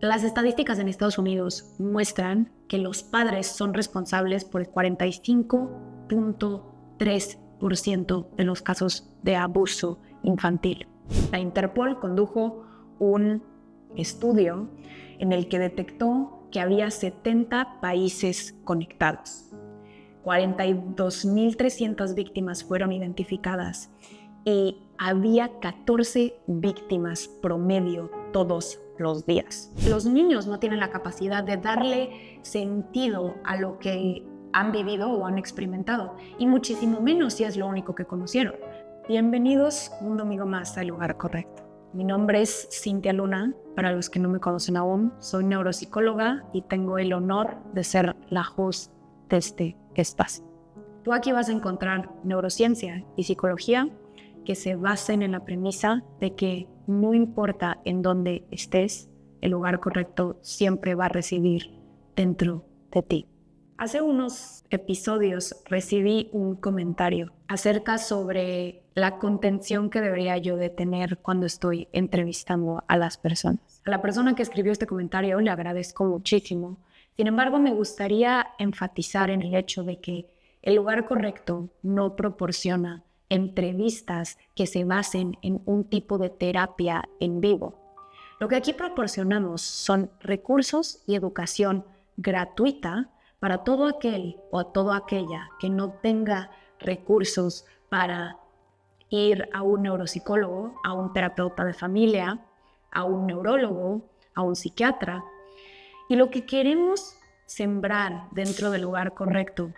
Las estadísticas en Estados Unidos muestran que los padres son responsables por el 45.3% de los casos de abuso infantil. La Interpol condujo un estudio en el que detectó que había 70 países conectados. 42.300 víctimas fueron identificadas y había 14 víctimas promedio todos los días. Los niños no tienen la capacidad de darle sentido a lo que han vivido o han experimentado, y muchísimo menos si es lo único que conocieron. Bienvenidos un domingo más al Lugar Correcto. Mi nombre es Cintia Luna. Para los que no me conocen aún, soy neuropsicóloga y tengo el honor de ser la host de este espacio. Tú aquí vas a encontrar neurociencia y psicología que se basen en la premisa de que no importa en dónde estés, el lugar correcto siempre va a residir dentro de ti. Hace unos episodios recibí un comentario acerca sobre la contención que debería yo de tener cuando estoy entrevistando a las personas. A la persona que escribió este comentario le agradezco muchísimo. Sin embargo, me gustaría enfatizar en el hecho de que el lugar correcto no proporciona entrevistas que se basen en un tipo de terapia en vivo. Lo que aquí proporcionamos son recursos y educación gratuita para todo aquel o toda aquella que no tenga recursos para ir a un neuropsicólogo, a un terapeuta de familia, a un neurólogo, a un psiquiatra. Y lo que queremos sembrar dentro del lugar correcto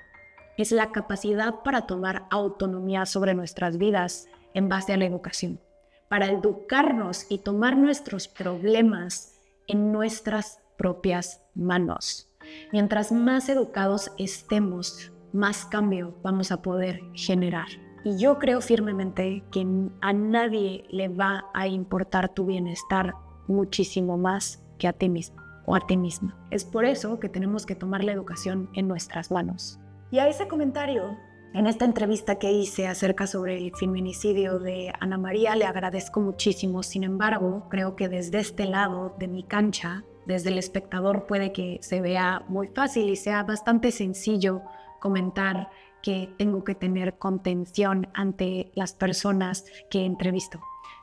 es la capacidad para tomar autonomía sobre nuestras vidas en base a la educación, para educarnos y tomar nuestros problemas en nuestras propias manos. Mientras más educados estemos, más cambio vamos a poder generar. Y yo creo firmemente que a nadie le va a importar tu bienestar muchísimo más que a ti mismo o a ti misma. Es por eso que tenemos que tomar la educación en nuestras manos. Y a ese comentario, en esta entrevista que hice acerca sobre el feminicidio de Ana María, le agradezco muchísimo. Sin embargo, creo que desde este lado de mi cancha, desde el espectador, puede que se vea muy fácil y sea bastante sencillo comentar que tengo que tener contención ante las personas que entrevisto.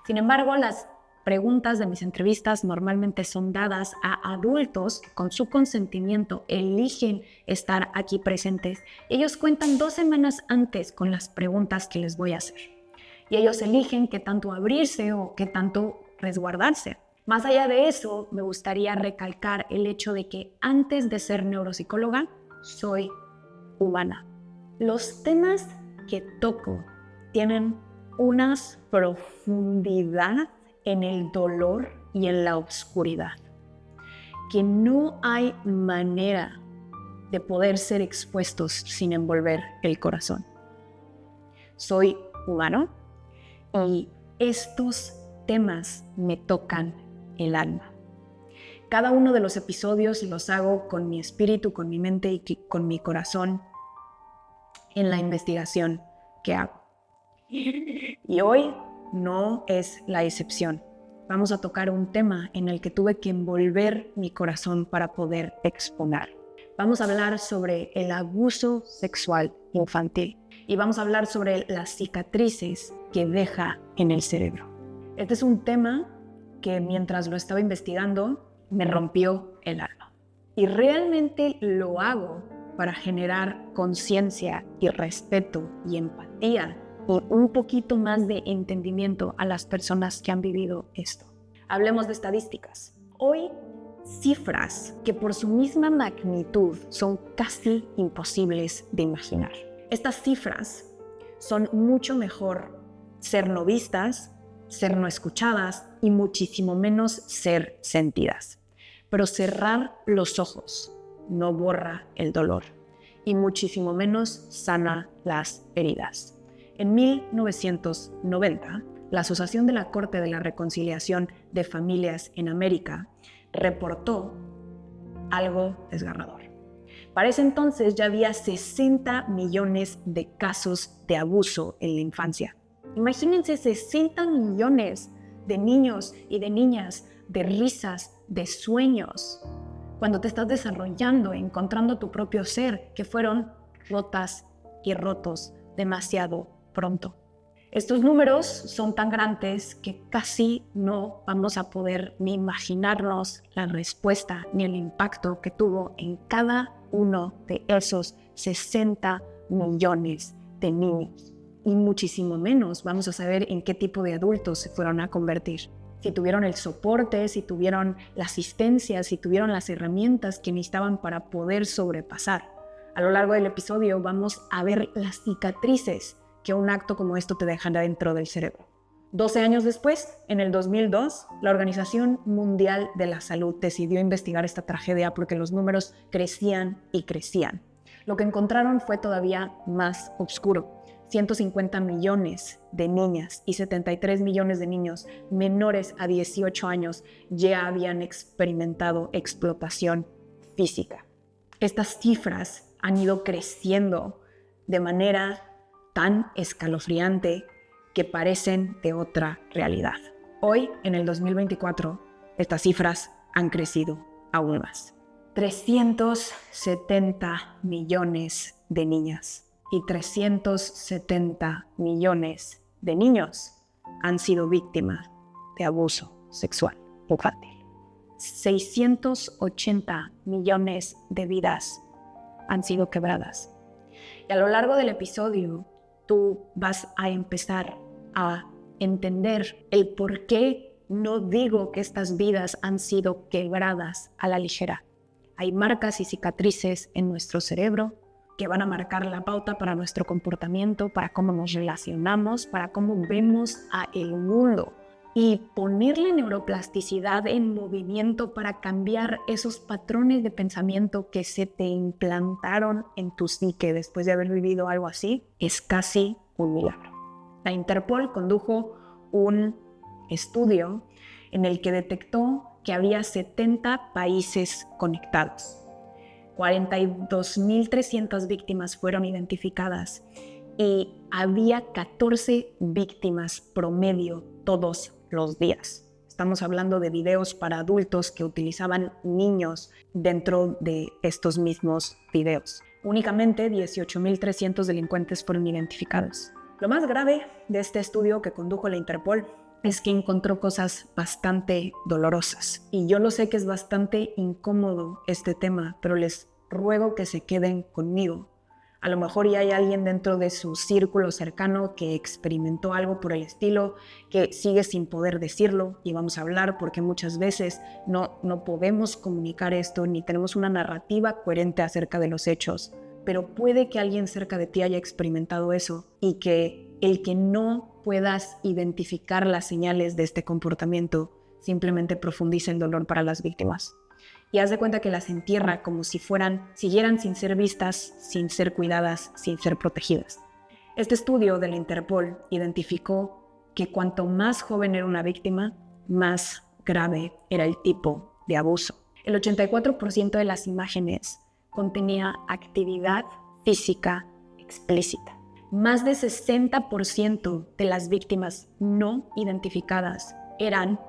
Sin embargo, las preguntas de mis entrevistas normalmente son dadas a adultos que con su consentimiento eligen estar aquí presentes. Ellos cuentan 2 semanas antes con las preguntas que les voy a hacer. Y ellos eligen qué tanto abrirse o qué tanto resguardarse. Más allá de eso, me gustaría recalcar el hecho de que antes de ser neuropsicóloga, soy humana. Los temas que toco tienen una profundidad en el dolor y en la oscuridad, que no hay manera de poder ser expuestos sin envolver el corazón. Soy humano y estos temas me tocan el alma. Cada uno de los episodios los hago con mi espíritu, con mi mente y con mi corazón en la investigación que hago. Y hoy no es la excepción. Vamos a tocar un tema en el que tuve que envolver mi corazón para poder exponer. Vamos a hablar sobre el abuso sexual infantil y vamos a hablar sobre las cicatrices que deja en el cerebro. Este es un tema que mientras lo estaba investigando me rompió el alma. Y realmente lo hago para generar conciencia y respeto y empatía y un poquito más de entendimiento a las personas que han vivido esto. Hablemos de estadísticas. Hoy, cifras que por su misma magnitud son casi imposibles de imaginar. Estas cifras son mucho mejor ser no vistas, ser no escuchadas y muchísimo menos ser sentidas. Pero cerrar los ojos no borra el dolor y muchísimo menos sana las heridas. En 1990, la Asociación de la Corte de la Reconciliación de Familias en América reportó algo desgarrador. Para ese entonces ya había 60 millones de casos de abuso en la infancia. Imagínense 60 millones de niños y de niñas, de risas, de sueños, cuando te estás desarrollando, encontrando tu propio ser, que fueron rotas y rotos demasiado pronto. Estos números son tan grandes que casi no vamos a poder ni imaginarnos la respuesta ni el impacto que tuvo en cada uno de esos 60 millones de niños. Y muchísimo menos vamos a saber en qué tipo de adultos se fueron a convertir. Si tuvieron el soporte, si tuvieron la asistencia, si tuvieron las herramientas que necesitaban para poder sobrepasar. A lo largo del episodio vamos a ver las cicatrices que un acto como esto te deja dentro del cerebro. 12 años después, en el 2002, la Organización Mundial de la Salud decidió investigar esta tragedia porque los números crecían y crecían. Lo que encontraron fue todavía más oscuro. 150 millones de niñas y 73 millones de niños menores a 18 años ya habían experimentado explotación física. Estas cifras han ido creciendo de manera tan escalofriante que parecen de otra realidad. Hoy, en el 2024, estas cifras han crecido aún más. 370 millones de niñas y 370 millones de niños han sido víctimas de abuso sexual infantil. 680 millones de vidas han sido quebradas. Y a lo largo del episodio, tú vas a empezar a entender el por qué no digo que estas vidas han sido quebradas a la ligera. Hay marcas y cicatrices en nuestro cerebro que van a marcar la pauta para nuestro comportamiento, para cómo nos relacionamos, para cómo vemos a el mundo. Y ponerle neuroplasticidad en movimiento para cambiar esos patrones de pensamiento que se te implantaron en tu psique después de haber vivido algo así, es casi un milagro. La Interpol condujo un estudio en el que detectó que había 70 países conectados. 42.300 víctimas fueron identificadas y había 14 víctimas promedio todos los días. Estamos hablando de videos para adultos que utilizaban niños dentro de estos mismos videos. Únicamente 18.300 delincuentes fueron identificados. Lo más grave de este estudio que condujo la Interpol es que encontró cosas bastante dolorosas. Y yo lo sé que es bastante incómodo este tema, pero les ruego que se queden conmigo. A lo mejor ya hay alguien dentro de su círculo cercano que experimentó algo por el estilo, que sigue sin poder decirlo, y vamos a hablar porque muchas veces no podemos comunicar esto ni tenemos una narrativa coherente acerca de los hechos. Pero puede que alguien cerca de ti haya experimentado eso y que el que no puedas identificar las señales de este comportamiento simplemente profundiza el dolor para las víctimas. Y haz de cuenta que las entierra como si siguieran sin ser vistas, sin ser cuidadas, sin ser protegidas. Este estudio de la Interpol identificó que cuanto más joven era una víctima, más grave era el tipo de abuso. El 84% de las imágenes contenía actividad física explícita. Más de 60% de las víctimas no identificadas eran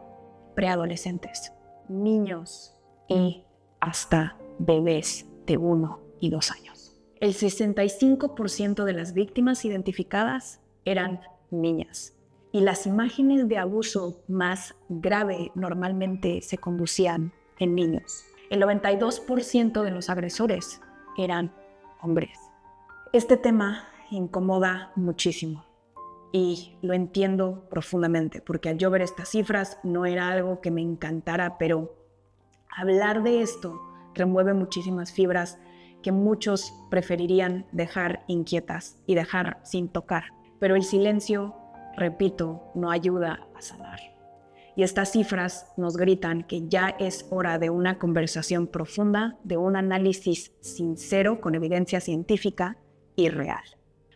preadolescentes, niños y hasta bebés de 1 y 2 años. El 65% de las víctimas identificadas eran niñas. Y las imágenes de abuso más grave normalmente se conducían en niños. El 92% de los agresores eran hombres. Este tema incomoda muchísimo y lo entiendo profundamente, porque al yo ver estas cifras no era algo que me encantara, pero hablar de esto remueve muchísimas fibras que muchos preferirían dejar inquietas y dejar sin tocar. Pero el silencio, repito, no ayuda a sanar. Y estas cifras nos gritan que ya es hora de una conversación profunda, de un análisis sincero con evidencia científica y real.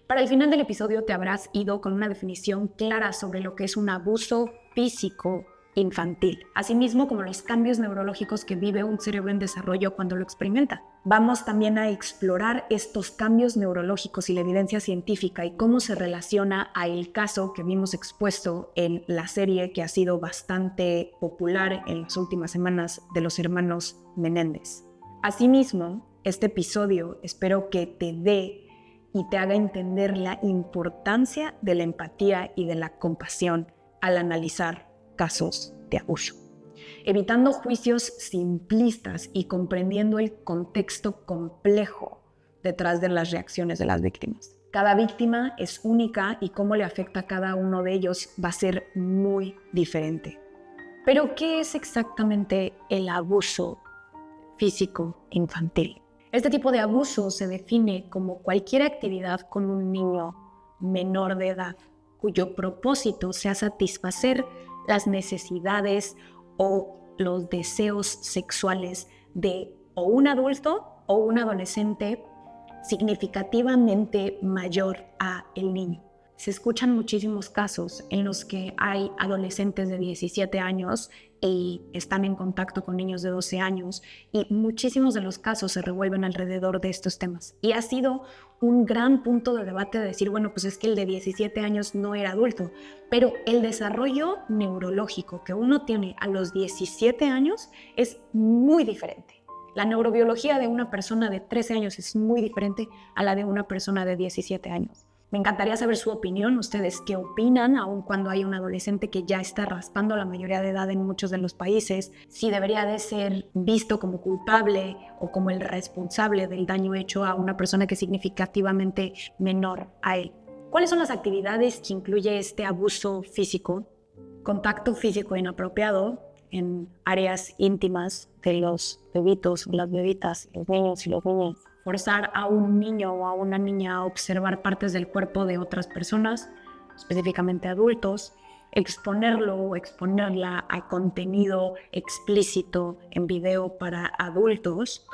Para el final del episodio te habrás ido con una definición clara sobre lo que es un abuso físico infantil, asimismo como los cambios neurológicos que vive un cerebro en desarrollo cuando lo experimenta. Vamos también a explorar estos cambios neurológicos y la evidencia científica y cómo se relaciona a el caso que vimos expuesto en la serie que ha sido bastante popular en las últimas semanas de los hermanos Menéndez. Asimismo, este episodio espero que te dé y te haga entender la importancia de la empatía y de la compasión al analizar casos de abuso, evitando juicios simplistas y comprendiendo el contexto complejo detrás de las reacciones de las víctimas. Cada víctima es única y cómo le afecta a cada uno de ellos va a ser muy diferente. Pero, ¿qué es exactamente el abuso físico infantil? Este tipo de abuso se define como cualquier actividad con un niño menor de edad, cuyo propósito sea satisfacer las necesidades o los deseos sexuales de o un adulto o un adolescente significativamente mayor a el niño. Se escuchan muchísimos casos en los que hay adolescentes de 17 años y están en contacto con niños de 12 años y muchísimos de los casos se revuelven alrededor de estos temas. Y ha sido un gran punto de debate de decir, bueno, pues es que el de 17 años no era adulto, pero el desarrollo neurológico que uno tiene a los 17 años es muy diferente. La neurobiología de una persona de 13 años es muy diferente a la de una persona de 17 años. Me encantaría saber su opinión, ustedes qué opinan, aun cuando hay un adolescente que ya está raspando la mayoría de edad en muchos de los países, si debería de ser visto como culpable o como el responsable del daño hecho a una persona que es significativamente menor a él. ¿Cuáles son las actividades que incluye este abuso físico? Contacto físico inapropiado en áreas íntimas de los bebitos, las bebitas, los niños y las niñas. Forzar a un niño o a una niña a observar partes del cuerpo de otras personas, específicamente adultos, exponerlo o exponerla a contenido explícito en video para adultos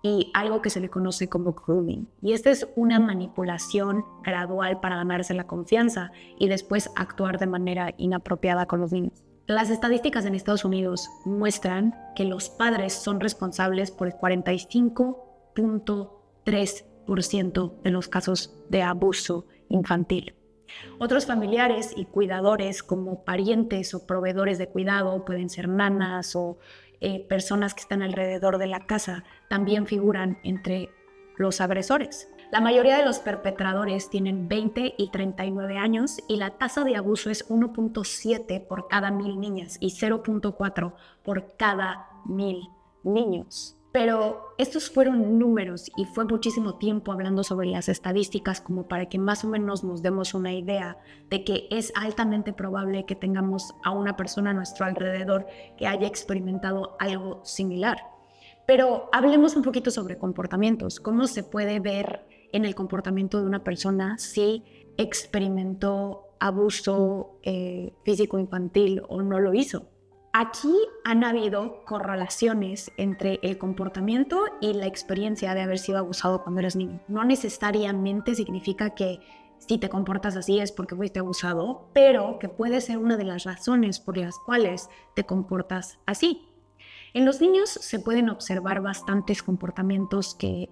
y algo que se le conoce como grooming. Y esta es una manipulación gradual para ganarse la confianza y después actuar de manera inapropiada con los niños. Las estadísticas en Estados Unidos muestran que los padres son responsables por el 45.3% de los casos de abuso infantil. Otros familiares y cuidadores como parientes o proveedores de cuidado, pueden ser nanas o personas que están alrededor de la casa, también figuran entre los agresores. La mayoría de los perpetradores tienen 20 y 39 años y la tasa de abuso es 1.7 por cada 1,000 niñas y 0.4 por cada 1,000 niños. Pero estos fueron números y fue muchísimo tiempo hablando sobre las estadísticas como para que más o menos nos demos una idea de que es altamente probable que tengamos a una persona a nuestro alrededor que haya experimentado algo similar. Pero hablemos un poquito sobre comportamientos. ¿Cómo se puede ver en el comportamiento de una persona si experimentó abuso físico infantil o no lo hizo? Aquí han habido correlaciones entre el comportamiento y la experiencia de haber sido abusado cuando eres niño. No necesariamente significa que si te comportas así es porque fuiste abusado, pero que puede ser una de las razones por las cuales te comportas así. En los niños se pueden observar bastantes comportamientos que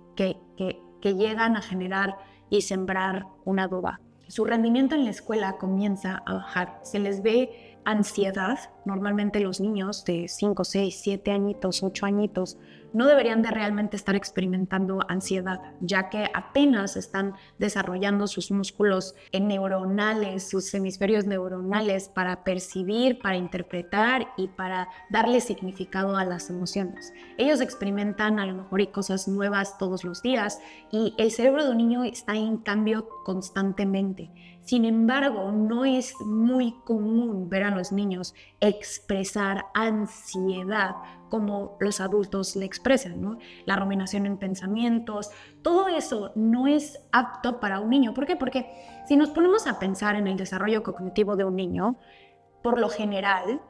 llegan a generar y sembrar una duda. Su rendimiento en la escuela comienza a bajar. Se les ve ansiedad. Normalmente los niños de 5, 6, 7 añitos, 8 añitos no deberían de realmente estar experimentando ansiedad, ya que apenas están desarrollando sus músculos neuronales, sus hemisferios neuronales para percibir, para interpretar y para darle significado a las emociones. Ellos experimentan a lo mejor cosas nuevas todos los días y el cerebro de un niño está en cambio constantemente. Sin embargo, no es muy común ver a los niños expresar ansiedad como los adultos le expresan, ¿no? La ruminación en pensamientos, todo eso no es apto para un niño. ¿Por qué? Porque si nos ponemos a pensar en el desarrollo cognitivo de un niño, por lo general,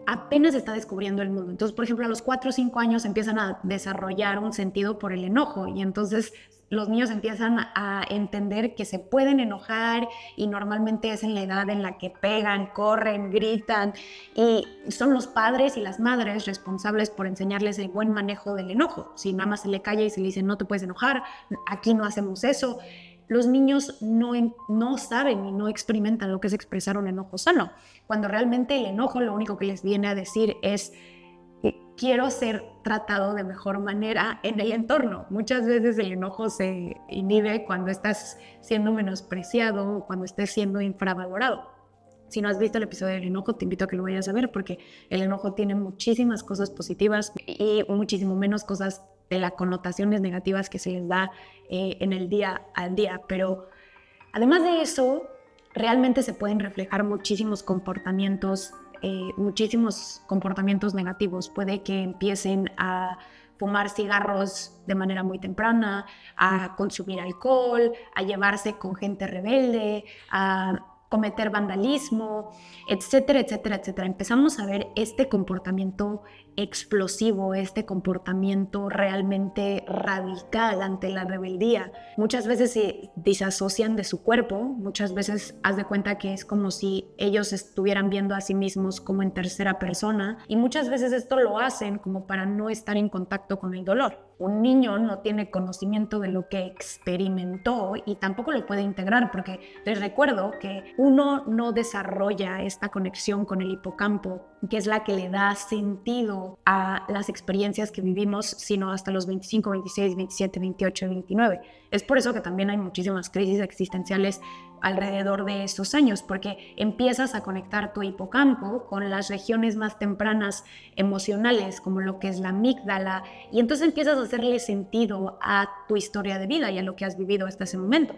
apenas está descubriendo el mundo. Entonces, por ejemplo, a los 4 o 5 años empiezan a desarrollar un sentido por el enojo y entonces los niños empiezan a entender que se pueden enojar y normalmente es en la edad en la que pegan, corren, gritan y son los padres y las madres responsables por enseñarles el buen manejo del enojo. Si nada más se le calla y se le dice no te puedes enojar, aquí no hacemos eso. Los niños no saben y no experimentan lo que es expresar un enojo sano, cuando realmente el enojo lo único que les viene a decir es quiero ser tratado de mejor manera en el entorno. Muchas veces el enojo se inhibe cuando estás siendo menospreciado o cuando estés siendo infravalorado. Si no has visto el episodio del enojo, te invito a que lo vayas a ver porque el enojo tiene muchísimas cosas positivas y muchísimo menos cosas de las connotaciones negativas que se les da en el día al día. Pero además de eso, realmente se pueden reflejar muchísimos comportamientos negativos. Puede que empiecen a fumar cigarros de manera muy temprana, a consumir alcohol, a llevarse con gente rebelde, a cometer vandalismo, etcétera, etcétera, etcétera. Empezamos a ver este comportamiento explosivo, este comportamiento realmente radical ante la rebeldía. Muchas veces se disasocian de su cuerpo, muchas veces haz de cuenta que es como si ellos estuvieran viendo a sí mismos como en tercera persona y muchas veces esto lo hacen como para no estar en contacto con el dolor. Un niño no tiene conocimiento de lo que experimentó y tampoco lo puede integrar porque les recuerdo que uno no desarrolla esta conexión con el hipocampo, que es la que le da sentido a las experiencias que vivimos, sino hasta los 25, 26, 27, 28, 29. Es por eso que también hay muchísimas crisis existenciales alrededor de estos años, porque empiezas a conectar tu hipocampo con las regiones más tempranas emocionales, como lo que es la amígdala, y entonces empiezas a hacerle sentido a tu historia de vida y a lo que has vivido hasta ese momento.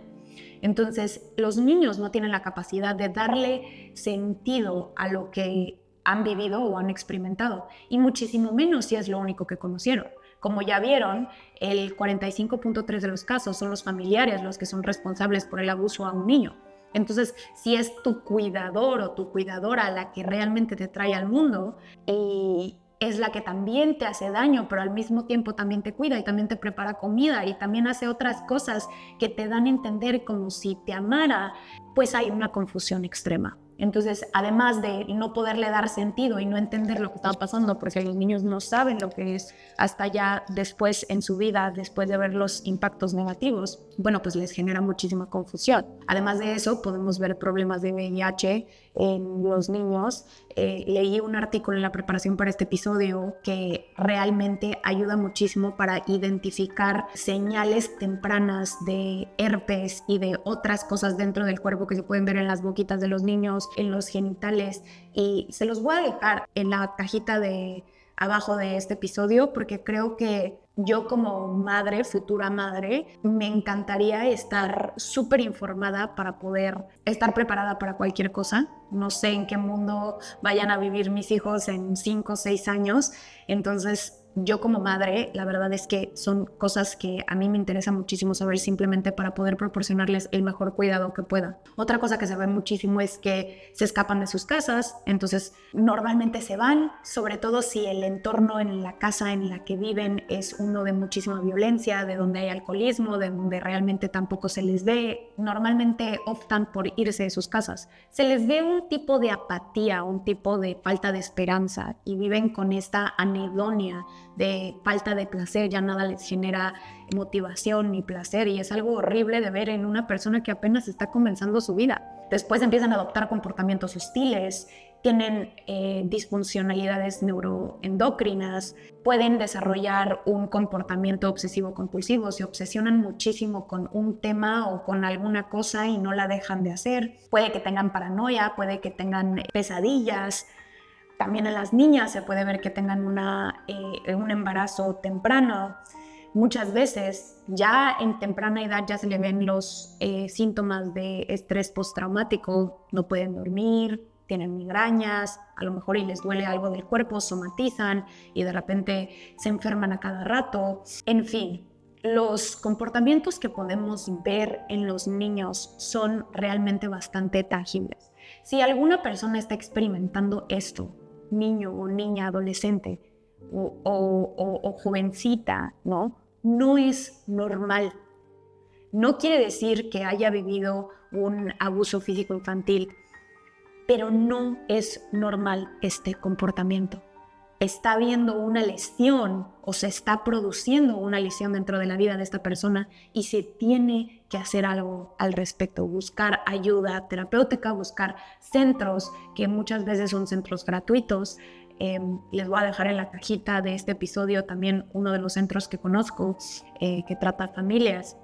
Entonces, los niños no tienen la capacidad de darle sentido a lo que han vivido o han experimentado, y muchísimo menos si es lo único que conocieron. Como ya vieron, el 45.3% de los casos son los familiares los que son responsables por el abuso a un niño. Entonces, si es tu cuidador o tu cuidadora la que realmente te trae al mundo y es la que también te hace daño, pero al mismo tiempo también te cuida y también te prepara comida y también hace otras cosas que te dan a entender como si te amara, pues hay una confusión extrema. Entonces, además de no poderle dar sentido y no entender lo que estaba pasando, porque los niños no saben lo que es hasta ya después en su vida, después de ver los impactos negativos, bueno, pues les genera muchísima confusión. Además de eso, podemos ver problemas de VIH en los niños. Leí un artículo en la preparación para este episodio que realmente ayuda muchísimo para identificar señales tempranas de herpes y de otras cosas dentro del cuerpo que se pueden ver en las boquitas de los niños, en los genitales, y se los voy a dejar en la cajita de abajo de este episodio porque creo que yo como madre, futura madre, me encantaría estar súper informada para poder estar preparada para cualquier cosa. No sé en qué mundo vayan a vivir mis hijos en 5 o 6 años, entonces yo como madre, la verdad es que son cosas que a mí me interesa muchísimo saber simplemente para poder proporcionarles el mejor cuidado que pueda. Otra cosa que se ve muchísimo es que se escapan de sus casas, entonces normalmente se van, sobre todo si el entorno en la casa en la que viven es uno de muchísima violencia, de donde hay alcoholismo, de donde realmente tampoco se les ve, normalmente optan por irse de sus casas. Se les ve un tipo de apatía, un tipo de falta de esperanza y viven con esta anedonia de falta de placer, ya nada les genera motivación ni placer y es algo horrible de ver en una persona que apenas está comenzando su vida. Después empiezan a adoptar comportamientos hostiles, tienen disfuncionalidades neuroendocrinas, pueden desarrollar un comportamiento obsesivo-compulsivo, se obsesionan muchísimo con un tema o con alguna cosa y no la dejan de hacer. Puede que tengan paranoia, puede que tengan pesadillas. También en las niñas se puede ver que tengan un embarazo temprano. Muchas veces ya en temprana edad ya se le ven los síntomas de estrés postraumático. No pueden dormir, tienen migrañas, a lo mejor y les duele algo del cuerpo, somatizan y de repente se enferman a cada rato. En fin, los comportamientos que podemos ver en los niños son realmente bastante tangibles. Si alguna persona está experimentando esto, niño o niña, adolescente o jovencita, ¿no? No es normal. No quiere decir que haya vivido un abuso físico infantil, pero no es normal este comportamiento. Está habiendo una lesión o se está produciendo una lesión dentro de la vida de esta persona y se tiene que hacer algo al respecto, buscar ayuda terapéutica, buscar centros que muchas veces son centros gratuitos. Les voy a dejar en la cajita de este episodio también uno de los centros que conozco que trata familias,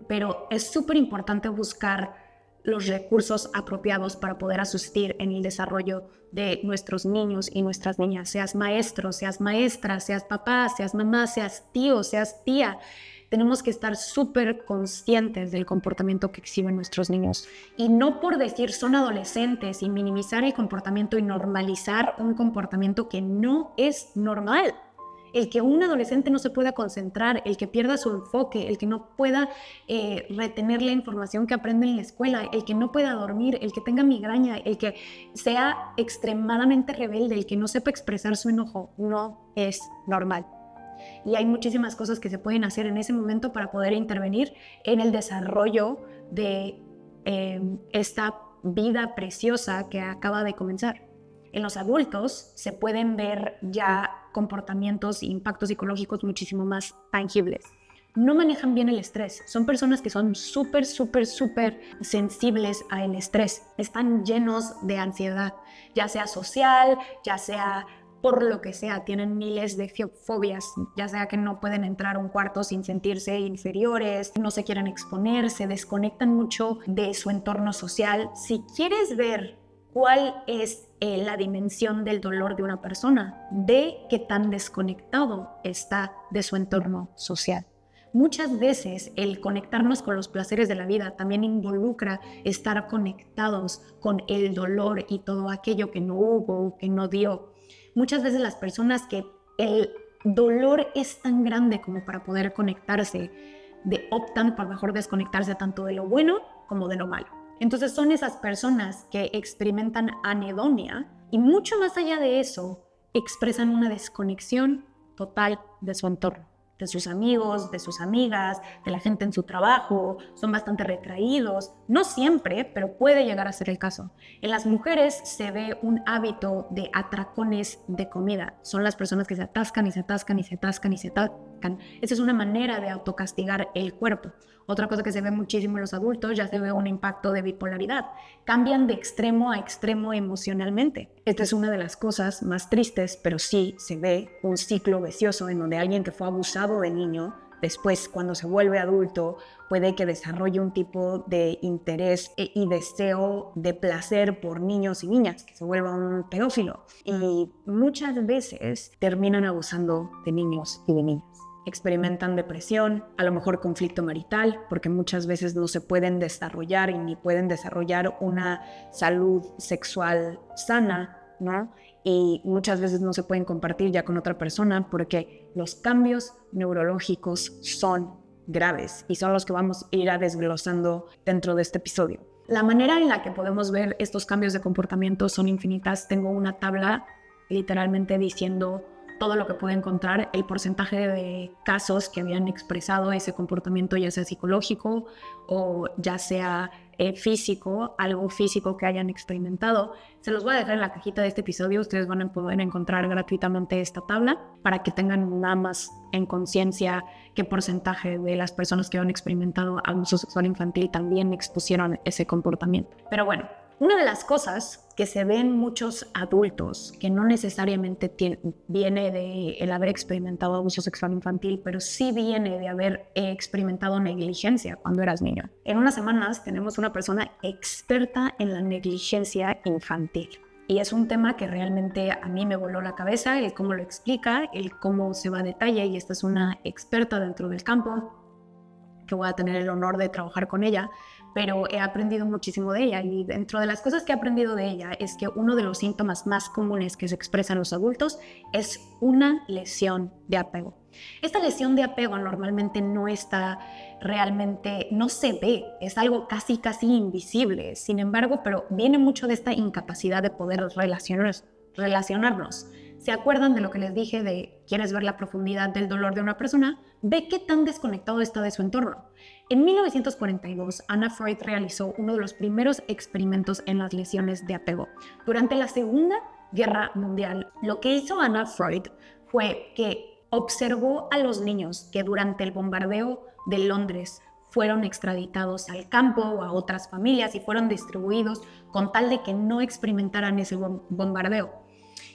pero es súper importante buscar los recursos apropiados para poder asistir en el desarrollo de nuestros niños y nuestras niñas. Seas maestro, seas maestra, seas papá, seas mamá, seas tío, seas tía. Tenemos que estar súper conscientes del comportamiento que exhiben nuestros niños. Y no por decir son adolescentes y minimizar el comportamiento y normalizar un comportamiento que no es normal. El que un adolescente no se pueda concentrar, el que pierda su enfoque, el que no pueda retener la información que aprende en la escuela, el que no pueda dormir, el que tenga migraña, el que sea extremadamente rebelde, el que no sepa expresar su enojo, no es normal. Y hay muchísimas cosas que se pueden hacer en ese momento para poder intervenir en el desarrollo de esta vida preciosa que acaba de comenzar. En los adultos se pueden ver ya comportamientos e impactos psicológicos muchísimo más tangibles. No manejan bien el estrés. Son personas que son súper sensibles al estrés. Están llenos de ansiedad, ya sea social, ya sea por lo que sea. Tienen miles de fobias, ya sea que no pueden entrar a un cuarto sin sentirse inferiores, no se quieren exponer, se desconectan mucho de su entorno social. Si quieres ver cuál es la dimensión del dolor de una persona, de qué tan desconectado está de su entorno social. Muchas veces el conectarnos con los placeres de la vida también involucra estar conectados con el dolor y todo aquello que no hubo, que no dio. Muchas veces las personas que el dolor es tan grande como para poder conectarse, optan por mejor desconectarse tanto de lo bueno como de lo malo. Entonces son esas personas que experimentan anedonia y mucho más allá de eso, expresan una desconexión total de su entorno, de sus amigos, de sus amigas, de la gente en su trabajo. Son bastante retraídos, no siempre, pero puede llegar a ser el caso. En las mujeres se ve un hábito de atracones de comida. Son las personas que se atascan y se atascan y se atascan y se atascan. Esa es una manera de autocastigar el cuerpo. Otra cosa que se ve muchísimo en los adultos, ya se ve un impacto de bipolaridad. Cambian de extremo a extremo emocionalmente. Esta es una de las cosas más tristes, pero sí se ve un ciclo vicioso en donde alguien que fue abusado de niño, después cuando se vuelve adulto, puede que desarrolle un tipo de interés y deseo de placer por niños y niñas, que se vuelva un pedófilo. Y muchas veces terminan abusando de niños y de niñas. Experimentan depresión, a lo mejor conflicto marital, porque muchas veces no se pueden desarrollar y ni pueden desarrollar una salud sexual sana, ¿no? Y muchas veces no se pueden compartir ya con otra persona porque los cambios neurológicos son graves y son los que vamos a ir desglosando dentro de este episodio. La manera en la que podemos ver estos cambios de comportamiento son infinitas. Tengo una tabla literalmente diciendo todo lo que pude encontrar, el porcentaje de casos que habían expresado ese comportamiento, ya sea psicológico o ya sea físico, algo físico que hayan experimentado. Se los voy a dejar en la cajita de este episodio. Ustedes van a poder encontrar gratuitamente esta tabla para que tengan nada más en conciencia qué porcentaje de las personas que han experimentado abuso sexual infantil también expusieron ese comportamiento. Pero bueno, una de las cosas que se ven muchos adultos, que no necesariamente viene de el haber experimentado abuso sexual infantil, pero sí viene de haber experimentado negligencia cuando eras niño. En unas semanas tenemos una persona experta en la negligencia infantil. Y es un tema que realmente a mí me voló la cabeza, el cómo lo explica, el cómo se va a detalle, y esta es una experta dentro del campo, que voy a tener el honor de trabajar con ella, pero he aprendido muchísimo de ella, y dentro de las cosas que he aprendido de ella es que uno de los síntomas más comunes que se expresan en los adultos es una lesión de apego. Esta lesión de apego normalmente no está realmente, no se ve, es algo casi invisible, sin embargo, pero viene mucho de esta incapacidad de poder relacionarnos relacionarnos. ¿Se acuerdan de lo que les dije de quieres ver la profundidad del dolor de una persona? Ve qué tan desconectado está de su entorno. En 1942, Anna Freud realizó uno de los primeros experimentos en las lesiones de apego. Durante la Segunda Guerra Mundial, lo que hizo Anna Freud fue que observó a los niños que durante el bombardeo de Londres fueron extraditados al campo o a otras familias y fueron distribuidos con tal de que no experimentaran ese bombardeo.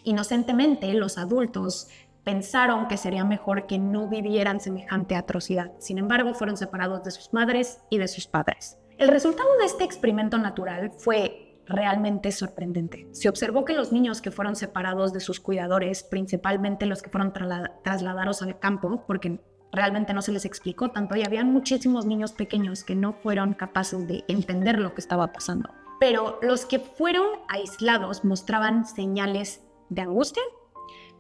Inocentemente, los adultos pensaron que sería mejor que no vivieran semejante atrocidad. Sin embargo, fueron separados de sus madres y de sus padres. El resultado de este experimento natural fue realmente sorprendente. Se observó que los niños que fueron separados de sus cuidadores, principalmente los que fueron trasladados al campo, porque realmente no se les explicó tanto y había muchísimos niños pequeños que no fueron capaces de entender lo que estaba pasando. Pero los que fueron aislados mostraban señales de angustia,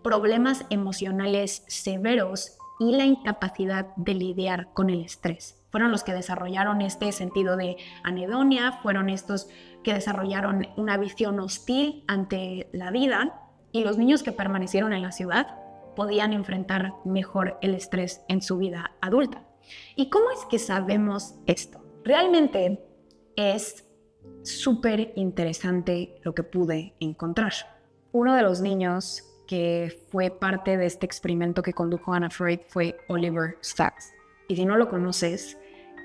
problemas emocionales severos y la incapacidad de lidiar con el estrés. Fueron los que desarrollaron este sentido de anedonia, fueron estos que desarrollaron una visión hostil ante la vida, y los niños que permanecieron en la ciudad podían enfrentar mejor el estrés en su vida adulta. ¿Y cómo es que sabemos esto? Realmente es súper interesante lo que pude encontrar. Uno de los niños que fue parte de este experimento que condujo Anna Freud fue Oliver Sacks. Y si no lo conoces,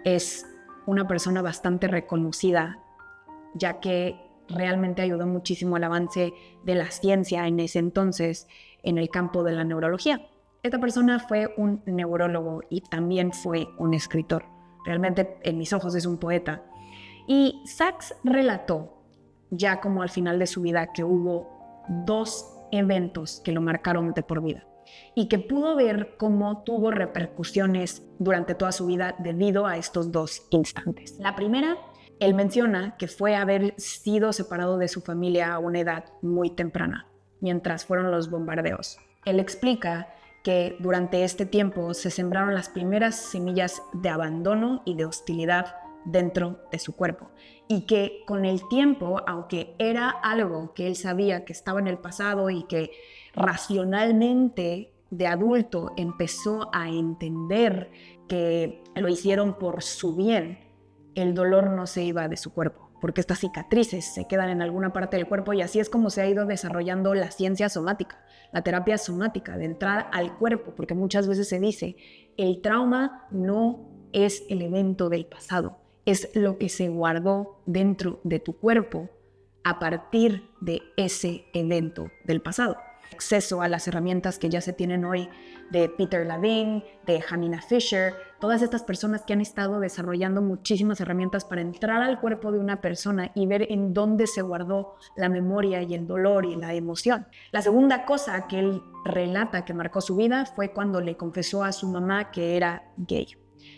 es una persona bastante reconocida, ya que realmente ayudó muchísimo al avance de la ciencia en ese entonces en el campo de la neurología. Esta persona fue un neurólogo y también fue un escritor. Realmente, en mis ojos, es un poeta. Y Sacks relató, ya como al final de su vida, que hubo 2 eventos que lo marcaron de por vida y que pudo ver cómo tuvo repercusiones durante toda su vida debido a estos 2 instantes. La primera, él menciona que fue haber sido separado de su familia a una edad muy temprana, mientras fueron los bombardeos. Él explica que durante este tiempo se sembraron las primeras semillas de abandono y de hostilidad dentro de su cuerpo, y que con el tiempo, aunque era algo que él sabía que estaba en el pasado y que racionalmente de adulto empezó a entender que lo hicieron por su bien, el dolor no se iba de su cuerpo, porque estas cicatrices se quedan en alguna parte del cuerpo, y así es como se ha ido desarrollando la ciencia somática, la terapia somática, de entrar al cuerpo, porque muchas veces se dice, el trauma no es el evento del pasado, es lo que se guardó dentro de tu cuerpo a partir de ese evento del pasado. Acceso a las herramientas que ya se tienen hoy de Peter Levine, de Janina Fisher, todas estas personas que han estado desarrollando muchísimas herramientas para entrar al cuerpo de una persona y ver en dónde se guardó la memoria y el dolor y la emoción. La segunda cosa que él relata que marcó su vida fue cuando le confesó a su mamá que era gay.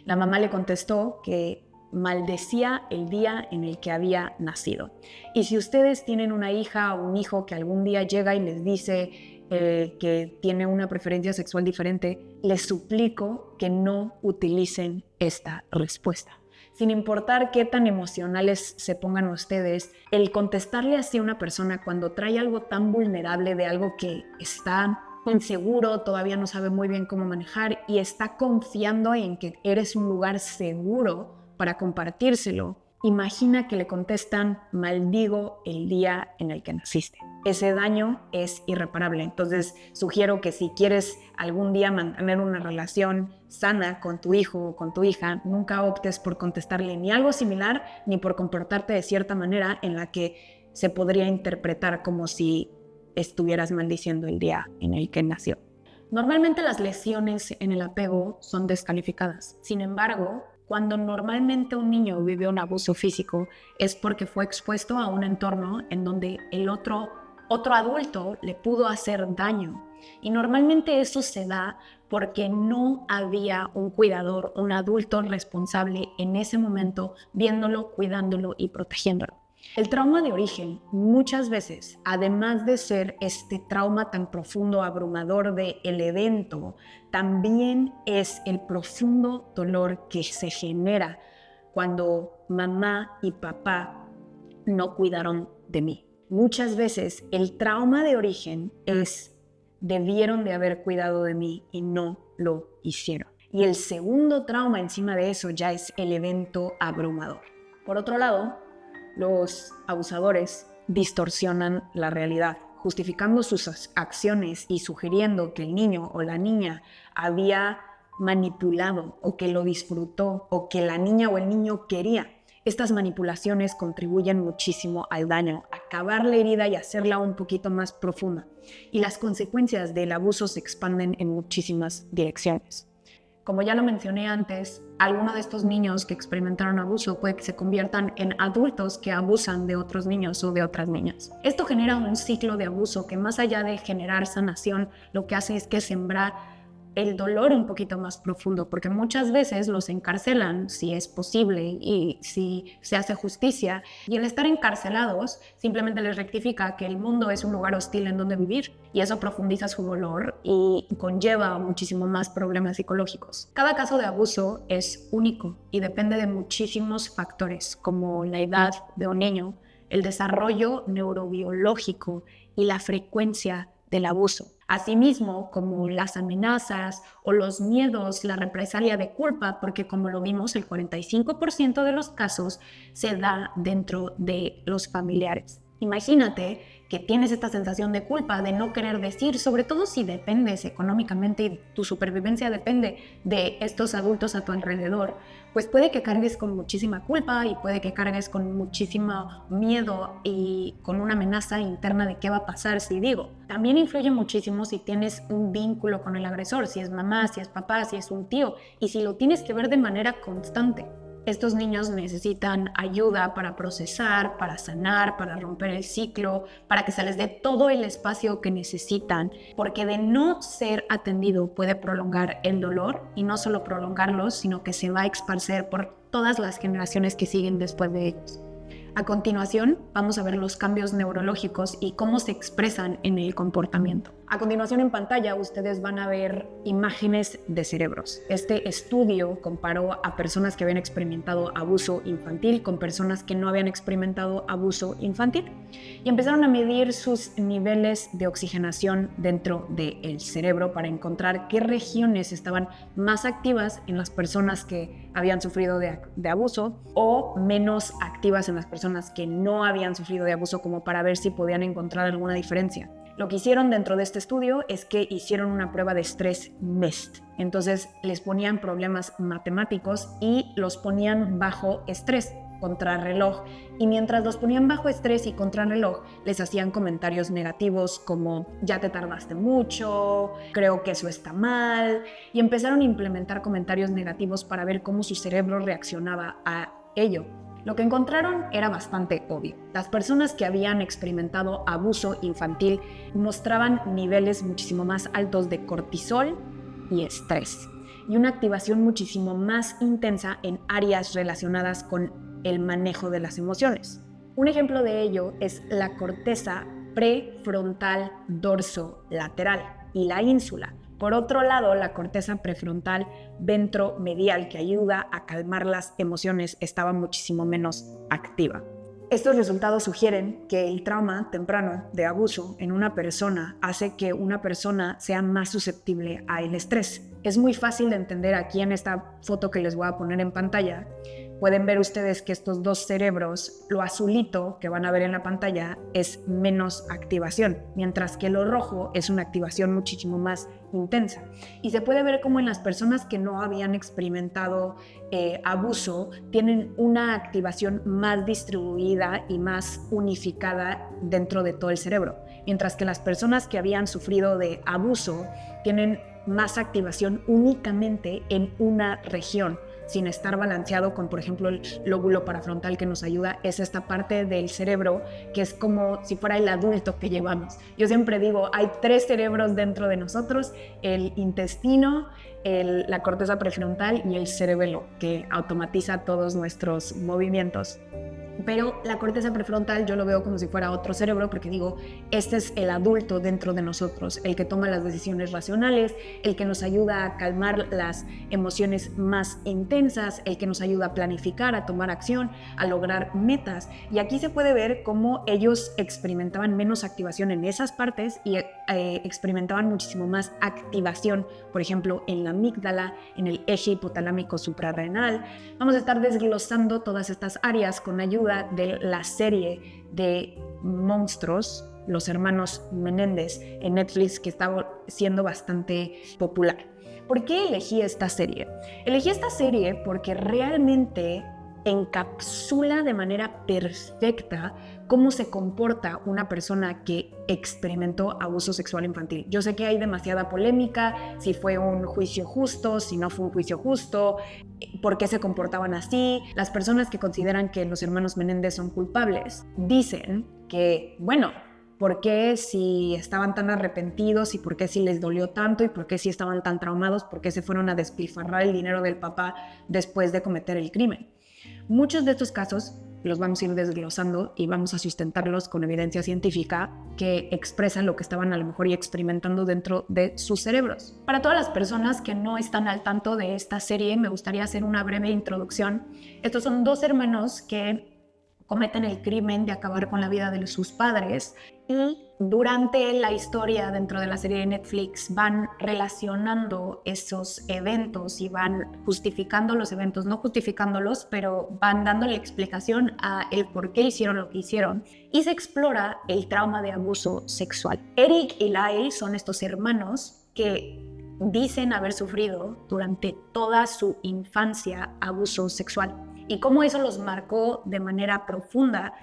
La mamá le contestó que maldecía el día en el que había nacido. Y si ustedes tienen una hija o un hijo que algún día llega y les dice que tiene una preferencia sexual diferente, les suplico que no utilicen esta respuesta. Sin importar qué tan emocionales se pongan ustedes, el contestarle así a una persona cuando trae algo tan vulnerable de algo que está inseguro, todavía no sabe muy bien cómo manejar y está confiando en que eres un lugar seguro para compartírselo, imagina que le contestan, maldigo el día en el que naciste. Ese daño es irreparable. Entonces, sugiero que si quieres algún día mantener una relación sana con tu hijo o con tu hija, nunca optes por contestarle ni algo similar, ni por comportarte de cierta manera en la que se podría interpretar como si estuvieras maldiciendo el día en el que nació. Normalmente las lesiones en el apego son descalificadas. Sin embargo, cuando normalmente un niño vive un abuso físico es porque fue expuesto a un entorno en donde el otro adulto le pudo hacer daño. Y normalmente eso se da porque no había un cuidador, un adulto responsable en ese momento, viéndolo, cuidándolo y protegiéndolo. El trauma de origen muchas veces, además de ser este trauma tan profundo, abrumador del evento, también es el profundo dolor que se genera cuando mamá y papá no cuidaron de mí. muchas veces el trauma de origen es: debieron de haber cuidado de mí y no lo hicieron. Y el segundo trauma encima de eso ya es el evento abrumador. Por otro lado, los abusadores distorsionan la realidad, justificando sus acciones y sugiriendo que el niño o la niña había manipulado o que lo disfrutó o que la niña o el niño quería. Estas manipulaciones contribuyen muchísimo al daño, a acabar la herida y hacerla un poquito más profunda. Y las consecuencias del abuso se expanden en muchísimas direcciones. Como ya lo mencioné antes, algunos de estos niños que experimentaron abuso puede que se conviertan en adultos que abusan de otros niños o de otras niñas. Esto genera un ciclo de abuso que, más allá de generar sanación, lo que hace es que sembrar el dolor un poquito más profundo, porque muchas veces los encarcelan, si es posible y si se hace justicia, y el estar encarcelados simplemente les rectifica que el mundo es un lugar hostil en donde vivir, y eso profundiza su dolor y conlleva muchísimo más problemas psicológicos. Cada caso de abuso es único y depende de muchísimos factores, como la edad de un niño, el desarrollo neurobiológico y la frecuencia del abuso. Asimismo, como las amenazas o los miedos, la represalia de culpa, porque como lo vimos, el 45% de los casos se da dentro de los familiares. Imagínate que tienes esta sensación de culpa, de no querer decir, sobre todo si dependes económicamente y tu supervivencia depende de estos adultos a tu alrededor, pues puede que cargues con muchísima culpa y puede que cargues con muchísimo miedo y con una amenaza interna de qué va a pasar si digo. También influye muchísimo si tienes un vínculo con el agresor, si es mamá, si es papá, si es un tío, y si lo tienes que ver de manera constante. Estos niños necesitan ayuda para procesar, para sanar, para romper el ciclo, para que se les dé todo el espacio que necesitan, porque de no ser atendido puede prolongar el dolor, y no solo prolongarlo, sino que se va a esparcer por todas las generaciones que siguen después de ellos. A continuación, vamos a ver los cambios neurológicos y cómo se expresan en el comportamiento. A continuación, en pantalla, ustedes van a ver imágenes de cerebros. Este estudio comparó a personas que habían experimentado abuso infantil con personas que no habían experimentado abuso infantil y empezaron a medir sus niveles de oxigenación dentro del cerebro para encontrar qué regiones estaban más activas en las personas que habían sufrido de abuso o menos activas en las personas que no habían sufrido de abuso, como para ver si podían encontrar alguna diferencia. Lo que hicieron dentro de este estudio es que hicieron una prueba de estrés MEST. Entonces les ponían problemas matemáticos y los ponían bajo estrés, contrarreloj. Y mientras los ponían bajo estrés y contrarreloj, les hacían comentarios negativos como: ya te tardaste mucho, creo que eso está mal. Y empezaron a implementar comentarios negativos para ver cómo su cerebro reaccionaba a ello. Lo que encontraron era bastante obvio. Las personas que habían experimentado abuso infantil mostraban niveles muchísimo más altos de cortisol y estrés, y una activación muchísimo más intensa en áreas relacionadas con el manejo de las emociones. Un ejemplo de ello es la corteza prefrontal dorsolateral y la ínsula. Por otro lado, la corteza prefrontal ventromedial, que ayuda a calmar las emociones, estaba muchísimo menos activa. Estos resultados sugieren que el trauma temprano de abuso en una persona hace que una persona sea más susceptible al estrés. Es muy fácil de entender aquí en esta foto que les voy a poner en pantalla. Pueden ver ustedes que estos dos cerebros, lo azulito que van a ver en la pantalla es menos activación, mientras que lo rojo es una activación muchísimo más intensa. Y se puede ver cómo en las personas que no habían experimentado abuso tienen una activación más distribuida y más unificada dentro de todo el cerebro, mientras que las personas que habían sufrido de abuso tienen más activación únicamente en una región, sin estar balanceado con, por ejemplo, el lóbulo parafrontal, que nos ayuda. Es esta parte del cerebro que es como si fuera el adulto que llevamos. Yo siempre digo, hay 3 cerebros dentro de nosotros: el intestino, la corteza prefrontal y el cerebelo, que automatiza todos nuestros movimientos. Pero la corteza prefrontal yo lo veo como si fuera otro cerebro, porque digo, este es el adulto dentro de nosotros, el que toma las decisiones racionales, el que nos ayuda a calmar las emociones más intensas, el que nos ayuda a planificar, a tomar acción, a lograr metas. Y aquí se puede ver cómo ellos experimentaban menos activación en esas partes y experimentaban muchísimo más activación, por ejemplo, en la amígdala, en el eje hipotalámico suprarrenal. Vamos a estar desglosando todas estas áreas con ayuda de la serie de monstruos, Los Hermanos Menéndez, en Netflix, que está siendo bastante popular. ¿Por qué elegí esta serie? Elegí esta serie porque realmente encapsula de manera perfecta cómo se comporta una persona que experimentó abuso sexual infantil. Yo sé que hay demasiada polémica, si fue un juicio justo, si no fue un juicio justo, por qué se comportaban así. Las personas que consideran que los hermanos Menéndez son culpables dicen que, bueno, ¿por qué si estaban tan arrepentidos y por qué si les dolió tanto y por qué si estaban tan traumados, por qué se fueron a despilfarrar el dinero del papá después de cometer el crimen? Muchos de estos casos los vamos a ir desglosando y vamos a sustentarlos con evidencia científica que expresan lo que estaban a lo mejor experimentando dentro de sus cerebros. Para todas las personas que no están al tanto de esta serie, me gustaría hacer una breve introducción. Estos son dos hermanos que cometen el crimen de acabar con la vida de sus padres y durante la historia dentro de la serie de Netflix van relacionando esos eventos y van justificando los eventos, no justificándolos, pero van dándole explicación a el por qué hicieron lo que hicieron y se explora el trauma de abuso sexual. Eric y Lyle son estos hermanos que dicen haber sufrido durante toda su infancia abuso sexual y cómo eso los marcó de manera profunda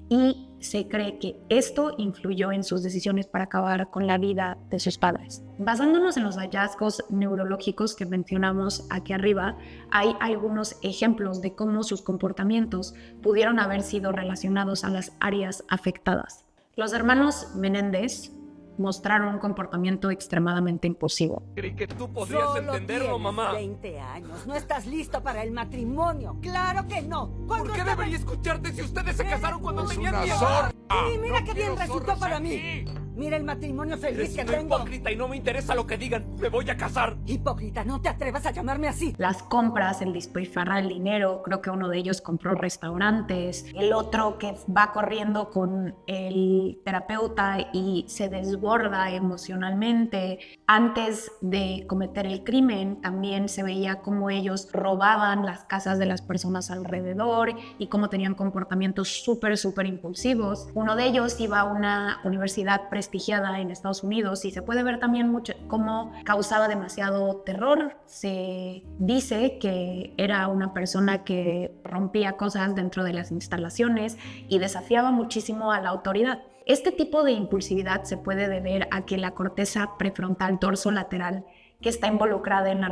y se cree que esto influyó en sus decisiones para acabar con la vida de sus padres. Basándonos en los hallazgos neurológicos que mencionamos aquí arriba, hay algunos ejemplos de cómo sus comportamientos pudieron haber sido relacionados a las áreas afectadas. Los hermanos Menéndez mostraron un comportamiento extremadamente impulsivo. Creí que tú podrías entenderlo, mamá. 20 años, no estás listo para el matrimonio. ¡Claro que no! ¿Por qué debería escucharte si ustedes se casaron cuando tenían una 10 zorra. años? Sí, mira qué bien quiero resultó zorros para aquí. mí. Mira el matrimonio feliz Eres que una tengo. hipócrita y no me interesa lo que digan. Me voy a casar. Hipócrita, no te atrevas a llamarme así. Las compras, el despilfarrar el dinero, creo que uno de ellos compró restaurantes, el otro que va corriendo con el terapeuta y se desborda emocionalmente. Antes de cometer el crimen, también se veía cómo ellos robaban las casas de las personas alrededor y cómo tenían comportamientos súper impulsivos. Uno de ellos iba a una universidad prestigiada en Estados Unidos y se puede ver también mucho cómo causaba demasiado terror. Se dice que era una persona que rompía cosas dentro de las instalaciones y desafiaba muchísimo a la autoridad. Este tipo de impulsividad se puede deber a que la corteza prefrontal dorsolateral, que está involucrada en la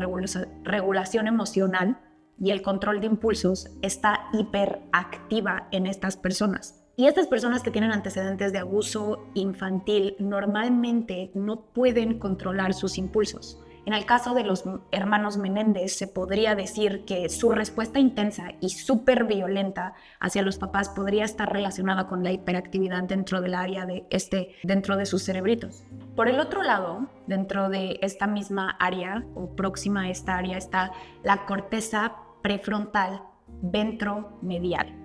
regulación emocional y el control de impulsos, está hiperactiva en estas personas. Y estas personas que tienen antecedentes de abuso infantil normalmente no pueden controlar sus impulsos. En el caso de los hermanos Menéndez, se podría decir que su respuesta intensa y súper violenta hacia los papás podría estar relacionada con la hiperactividad dentro del área dentro de sus cerebritos. Por el otro lado, dentro de esta misma área o próxima a esta área está la corteza prefrontal ventromedial.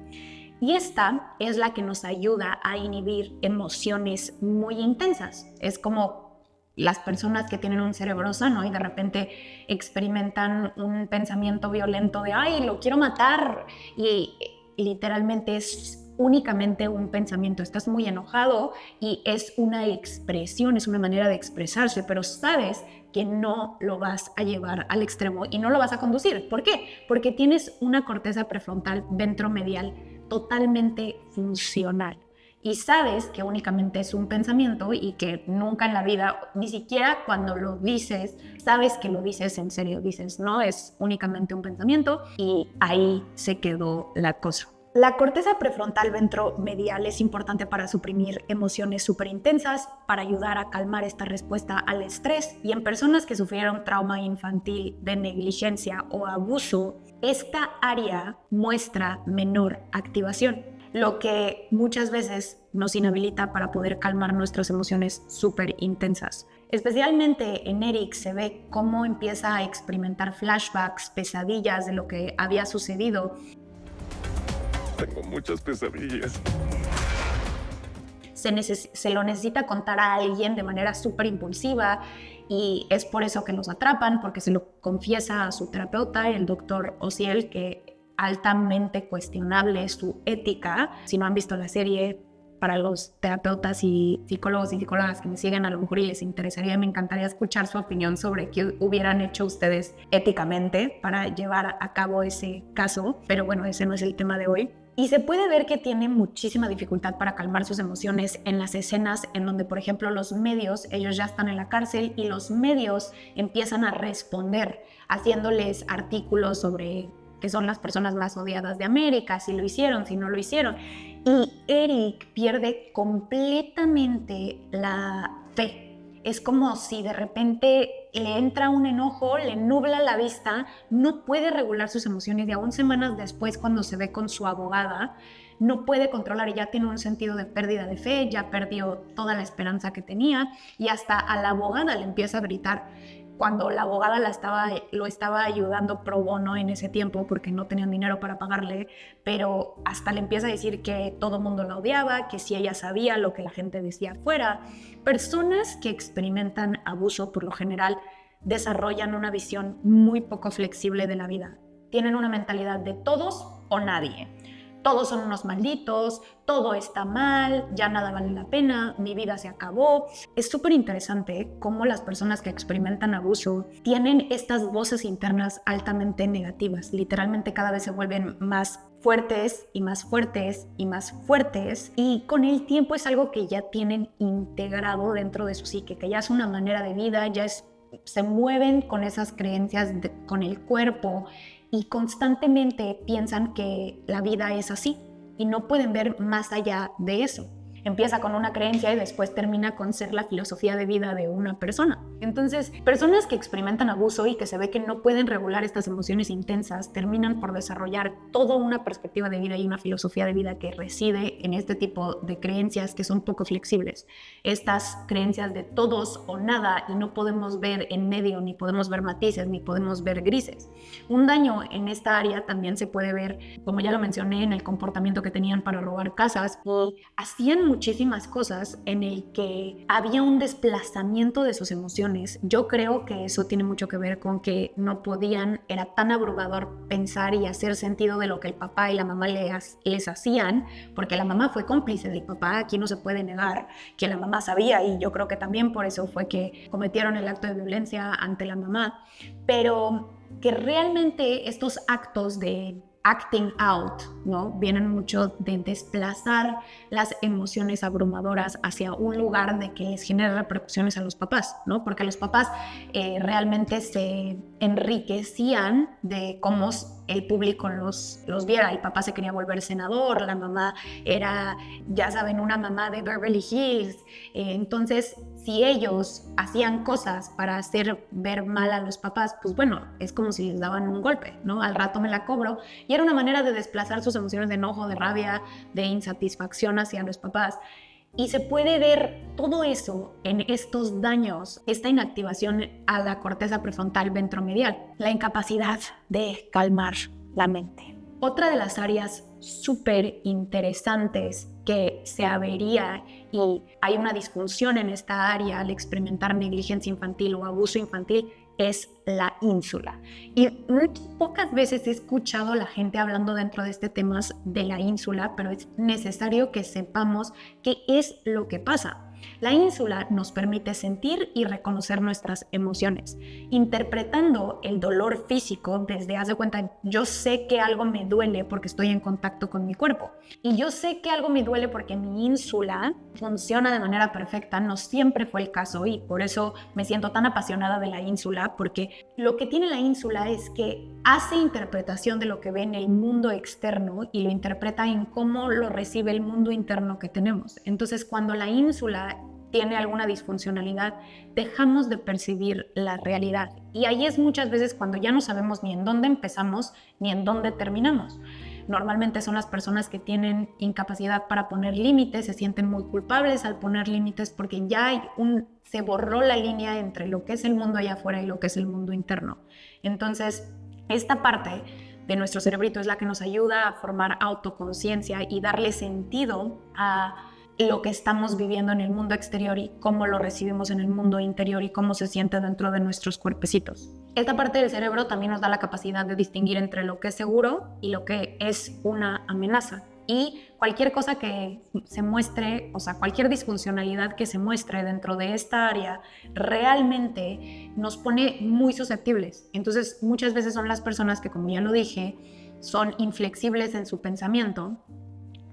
Y esta es la que nos ayuda a inhibir emociones muy intensas. Es como las personas que tienen un cerebro sano y de repente experimentan un pensamiento violento de ¡ay, lo quiero matar! Y literalmente es únicamente un pensamiento. Estás muy enojado y es una expresión, es una manera de expresarse, pero sabes que no lo vas a llevar al extremo y no lo vas a conducir. ¿Por qué? Porque tienes una corteza prefrontal ventromedial totalmente funcional. Y sabes que únicamente es un pensamiento y que nunca en la vida, ni siquiera cuando lo dices, sabes que lo dices en serio. Dices, no, es únicamente un pensamiento y ahí se quedó la cosa. La corteza prefrontal ventromedial es importante para suprimir emociones súper intensas, para ayudar a calmar esta respuesta al estrés y en personas que sufrieron trauma infantil de negligencia o abuso, esta área muestra menor activación. lo que muchas veces nos inhabilita para poder calmar nuestras emociones súper intensas. Especialmente en Eric se ve cómo empieza a experimentar flashbacks, pesadillas de lo que había sucedido. Tengo muchas pesadillas. Se lo necesita contar a alguien de manera súper impulsiva y es por eso que los atrapan, porque se lo confiesa a su terapeuta, el doctor Ociel, que altamente cuestionable su ética. Si no han visto la serie, para los terapeutas y psicólogos y psicólogas que me siguen, a lo mejor y les interesaría, me encantaría escuchar su opinión sobre qué hubieran hecho ustedes éticamente para llevar a cabo ese caso, pero bueno, ese no es el tema de hoy. Y se puede ver que tiene muchísima dificultad para calmar sus emociones en las escenas en donde, por ejemplo, los medios, ellos ya están en la cárcel y los medios empiezan a responder haciéndoles artículos sobre que son las personas más odiadas de América, si lo hicieron, si no lo hicieron. Y Eric pierde completamente la fe. Es como si de repente le entra un enojo, le nubla la vista, no puede regular sus emociones y aún semanas después, cuando se ve con su abogada, no puede controlar y ya tiene un sentido de pérdida de fe, ya perdió toda la esperanza que tenía y hasta a la abogada le empieza a gritar. Cuando la abogada lo estaba ayudando pro bono en ese tiempo porque no tenían dinero para pagarle, pero hasta le empieza a decir que todo el mundo la odiaba, que si ella sabía lo que la gente decía afuera. Personas que experimentan abuso por lo general desarrollan una visión muy poco flexible de la vida. Tienen una mentalidad de todos o nadie. Todos son unos malditos, todo está mal, ya nada vale la pena, mi vida se acabó. Es súper interesante cómo las personas que experimentan abuso tienen estas voces internas altamente negativas. Literalmente cada vez se vuelven más fuertes y más fuertes y más fuertes, y con el tiempo es algo que ya tienen integrado dentro de su psique, que ya es una manera de vida, se mueven con esas creencias con el cuerpo y constantemente piensan que la vida es así y no pueden ver más allá de eso. Empieza con una creencia y después termina con ser la filosofía de vida de una persona. Entonces, personas que experimentan abuso y que se ve que no pueden regular estas emociones intensas terminan por desarrollar toda una perspectiva de vida y una filosofía de vida que reside en este tipo de creencias que son poco flexibles. Estas creencias de todos o nada, y no podemos ver en medio, ni podemos ver matices, ni podemos ver grises. Un daño en esta área también se puede ver, como ya lo mencioné, en el comportamiento que tenían para robar casas, y hacían muchísimas cosas en el que había un desplazamiento de sus emociones. Yo creo que eso tiene mucho que ver con que no podían, era tan abrumador pensar y hacer sentido de lo que el papá y la mamá les hacían, porque la mamá fue cómplice del papá, aquí no se puede negar que la mamá sabía, y yo creo que también por eso fue que cometieron el acto de violencia ante la mamá, pero que realmente estos actos de acting out, ¿no? Vienen mucho de desplazar las emociones abrumadoras hacia un lugar de que les genere repercusiones a los papás, ¿no? Porque los papás realmente se enriquecían de cómo el público los viera. El papá se quería volver senador, la mamá era, ya saben, una mamá de Beverly Hills. Entonces, si ellos hacían cosas para hacer ver mal a los papás, pues bueno, es como si les daban un golpe, ¿no? Al rato me la cobro. Y era una manera de desplazar sus emociones de enojo, de rabia, de insatisfacción hacia los papás. Y se puede ver todo eso en estos daños, esta inactivación a la corteza prefrontal ventromedial, la incapacidad de calmar la mente. Otra de las áreas súper interesantes que se avería y hay una disfunción en esta área al experimentar negligencia infantil o abuso infantil es la ínsula. Y pocas veces he escuchado a la gente hablando dentro de este tema de la ínsula, pero es necesario que sepamos qué es lo que pasa. La ínsula nos permite sentir y reconocer nuestras emociones, interpretando el dolor físico desde, haz de cuenta, yo sé que algo me duele porque estoy en contacto con mi cuerpo. Y yo sé que algo me duele porque mi ínsula funciona de manera perfecta. No siempre fue el caso y por eso me siento tan apasionada de la ínsula, porque lo que tiene la ínsula es que hace interpretación de lo que ve en el mundo externo y lo interpreta en cómo lo recibe el mundo interno que tenemos. Entonces, cuando la ínsula tiene alguna disfuncionalidad, dejamos de percibir la realidad. Y ahí es muchas veces cuando ya no sabemos ni en dónde empezamos ni en dónde terminamos. normalmente son las personas que tienen incapacidad para poner límites, se sienten muy culpables al poner límites porque ya se borró la línea entre lo que es el mundo allá afuera y lo que es el mundo interno. Entonces, esta parte de nuestro cerebrito es la que nos ayuda a formar autoconciencia y darle sentido a lo que estamos viviendo en el mundo exterior y cómo lo recibimos en el mundo interior y cómo se siente dentro de nuestros cuerpecitos. Esta parte del cerebro también nos da la capacidad de distinguir entre lo que es seguro y lo que es una amenaza. Y cualquier cosa que se muestre, o sea, cualquier disfuncionalidad que se muestre dentro de esta área, realmente nos pone muy susceptibles. Entonces, muchas veces son las personas que, como ya lo dije, son inflexibles en su pensamiento,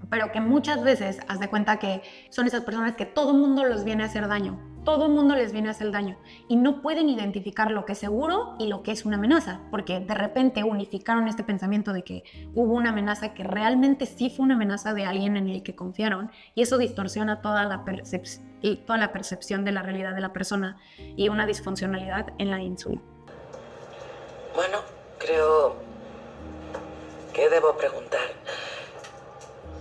pero que muchas veces, haz de cuenta que son esas personas que todo el mundo los viene a hacer daño, todo el mundo les viene a hacer daño y no pueden identificar lo que es seguro y lo que es una amenaza, porque de repente unificaron este pensamiento de que hubo una amenaza que realmente sí fue una amenaza de alguien en el que confiaron y eso distorsiona toda la percepción de la realidad de la persona y una disfuncionalidad en la ínsula. Bueno, creo que debo preguntar.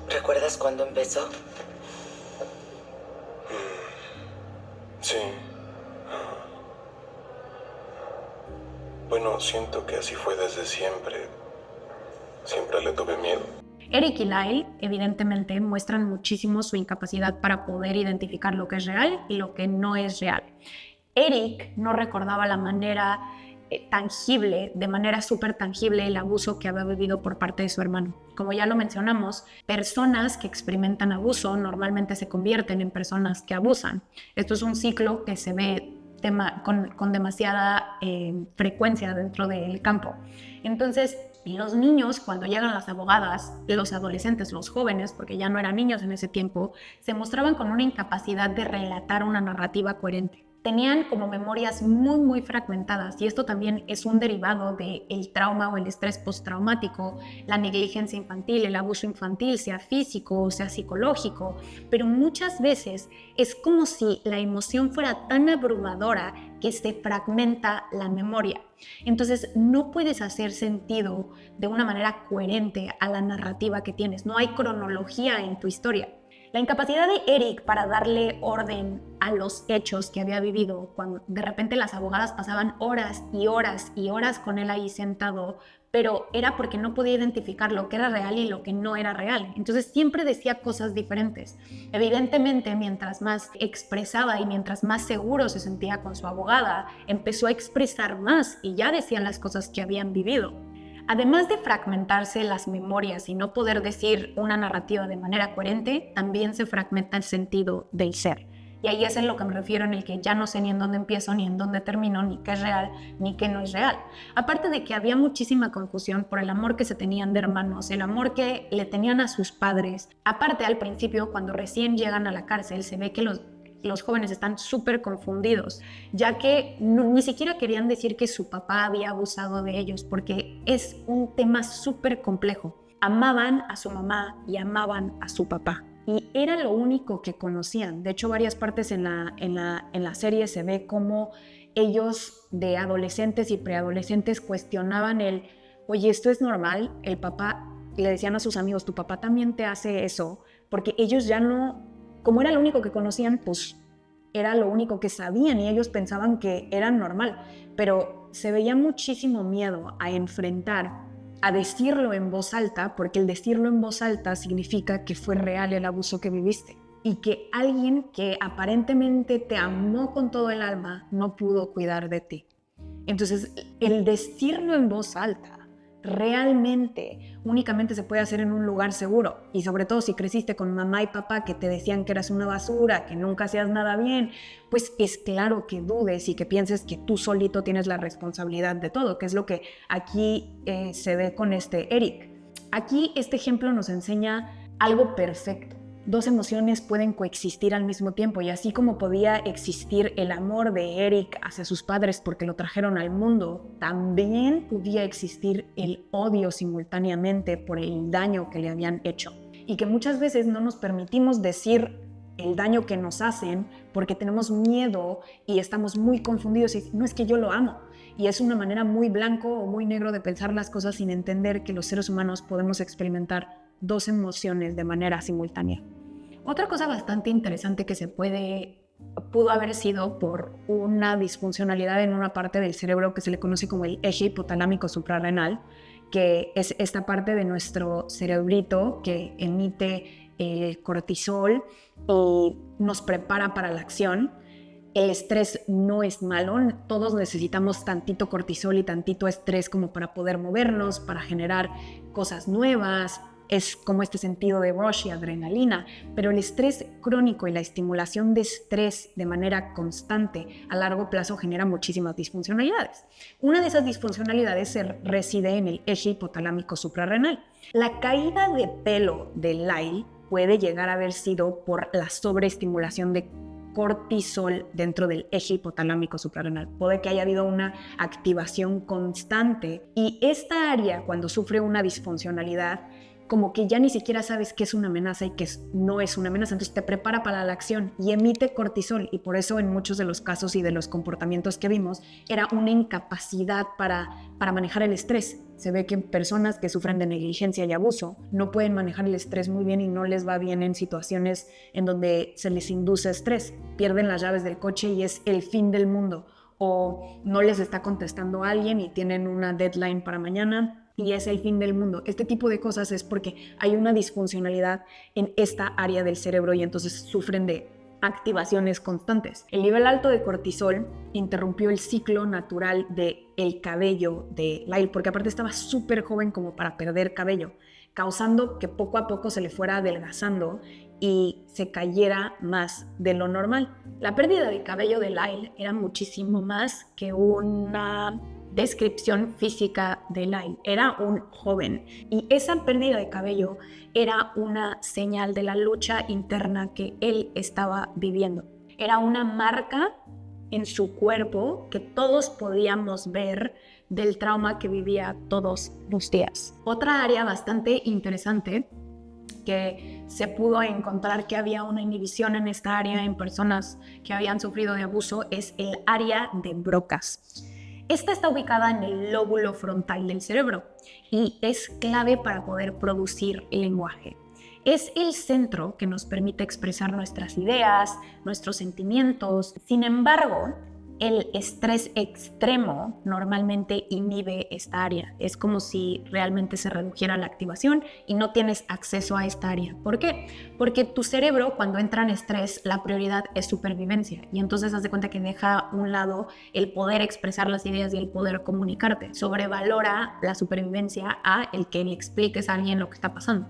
¿Recuerdas cuándo empezó? Sí. Bueno, siento que así fue desde siempre. Siempre le tuve miedo. Eric y Lyle evidentemente muestran muchísimo su incapacidad para poder identificar lo que es real y lo que no es real. Eric no recordaba la manera tangible, de manera súper tangible, el abuso que había vivido por parte de su hermano. Como ya lo mencionamos, personas que experimentan abuso normalmente se convierten en personas que abusan. Esto es un ciclo que se ve con demasiada frecuencia dentro del campo. Entonces, los niños, cuando llegan las abogadas, los adolescentes, los jóvenes, porque ya no eran niños en ese tiempo, se mostraban con una incapacidad de relatar una narrativa coherente. Tenían como memorias muy, muy fragmentadas y esto también es un derivado del trauma o el estrés postraumático, la negligencia infantil, el abuso infantil, sea físico o sea psicológico, pero muchas veces es como si la emoción fuera tan abrumadora que se fragmenta la memoria. Entonces no puedes hacer sentido de una manera coherente a la narrativa que tienes, no hay cronología en tu historia. La incapacidad de Eric para darle orden a los hechos que había vivido, cuando de repente las abogadas pasaban horas y horas y horas con él ahí sentado, pero era porque no podía identificar lo que era real y lo que no era real. Entonces siempre decía cosas diferentes. Evidentemente, mientras más expresaba y mientras más seguro se sentía con su abogada, empezó a expresar más y ya decían las cosas que habían vivido. Además de fragmentarse las memorias y no poder decir una narrativa de manera coherente, también se fragmenta el sentido del ser. Y ahí es en lo que me refiero, en el que ya no sé ni en dónde empiezo, ni en dónde termino, ni qué es real, ni qué no es real. Aparte de que había muchísima confusión por el amor que se tenían de hermanos, el amor que le tenían a sus padres. Aparte, al principio, cuando recién llegan a la cárcel, se ve que los jóvenes están súper confundidos, ya que ni siquiera querían decir que su papá había abusado de ellos, porque es un tema súper complejo. Amaban a su mamá y amaban a su papá, y era lo único que conocían. De hecho, varias partes en la serie se ve cómo ellos, de adolescentes y preadolescentes, cuestionaban oye, ¿esto es normal? El papá, le decían a sus amigos, ¿tu papá también te hace eso? Porque ellos ya no, como era lo único que conocían, pues era lo único que sabían y ellos pensaban que era normal, pero se veía muchísimo miedo a enfrentar, a decirlo en voz alta, porque el decirlo en voz alta significa que fue real el abuso que viviste y que alguien que aparentemente te amó con todo el alma no pudo cuidar de ti. Entonces, el decirlo en voz alta realmente únicamente se puede hacer en un lugar seguro, y sobre todo si creciste con mamá y papá que te decían que eras una basura, que nunca hacías nada bien, pues es claro que dudes y que pienses que tú solito tienes la responsabilidad de todo, que es lo que aquí se ve con Eric. Aquí este ejemplo nos enseña algo perfecto. Dos emociones pueden coexistir al mismo tiempo, y así como podía existir el amor de Eric hacia sus padres porque lo trajeron al mundo, también podía existir el odio simultáneamente por el daño que le habían hecho. Y que muchas veces no nos permitimos decir el daño que nos hacen porque tenemos miedo y estamos muy confundidos y no, es que yo lo amo. Y es una manera muy blanco o muy negro de pensar las cosas sin entender que los seres humanos podemos experimentar dos emociones de manera simultánea. Otra cosa bastante interesante que pudo haber sido por una disfuncionalidad en una parte del cerebro que se le conoce como el eje hipotalámico suprarrenal, que es esta parte de nuestro cerebrito que emite cortisol y nos prepara para la acción. El estrés no es malo, todos necesitamos tantito cortisol y tantito estrés como para poder movernos, para generar cosas nuevas. Es como este sentido de rush y adrenalina, pero el estrés crónico y la estimulación de estrés de manera constante a largo plazo genera muchísimas disfuncionalidades. Una de esas disfuncionalidades reside en el eje hipotalámico suprarrenal. La caída de pelo de Lyle puede llegar a haber sido por la sobreestimulación de cortisol dentro del eje hipotalámico suprarrenal. Puede que haya habido una activación constante y esta área, cuando sufre una disfuncionalidad, como que ya ni siquiera sabes qué es una amenaza y qué no es una amenaza, entonces te prepara para la acción y emite cortisol, y por eso en muchos de los casos y de los comportamientos que vimos era una incapacidad para manejar el estrés. Se ve que personas que sufren de negligencia y abuso no pueden manejar el estrés muy bien y no les va bien en situaciones en donde se les induce estrés. Pierden las llaves del coche y es el fin del mundo, o no les está contestando a alguien y tienen una deadline para mañana y es el fin del mundo. Este tipo de cosas es porque hay una disfuncionalidad en esta área del cerebro y entonces sufren de activaciones constantes. El nivel alto de cortisol interrumpió el ciclo natural del cabello de Lyle, porque aparte estaba súper joven como para perder cabello, causando que poco a poco se le fuera adelgazando y se cayera más de lo normal. La pérdida de cabello de Lyle era muchísimo más que una descripción física de Lyle. Era un joven y esa pérdida de cabello era una señal de la lucha interna que él estaba viviendo. Era una marca en su cuerpo que todos podíamos ver del trauma que vivía todos los días. Otra área bastante interesante que se pudo encontrar que había una inhibición en esta área en personas que habían sufrido de abuso es el área de Broca's. Esta está ubicada en el lóbulo frontal del cerebro y es clave para poder producir lenguaje. Es el centro que nos permite expresar nuestras ideas, nuestros sentimientos. Sin embargo, el estrés extremo normalmente inhibe esta área. Es como si realmente se redujera la activación y no tienes acceso a esta área. ¿Por qué? Porque tu cerebro, cuando entra en estrés, la prioridad es supervivencia y entonces haz de cuenta que deja a un lado el poder expresar las ideas y el poder comunicarte. Sobrevalora la supervivencia a el que le expliques a alguien lo que está pasando.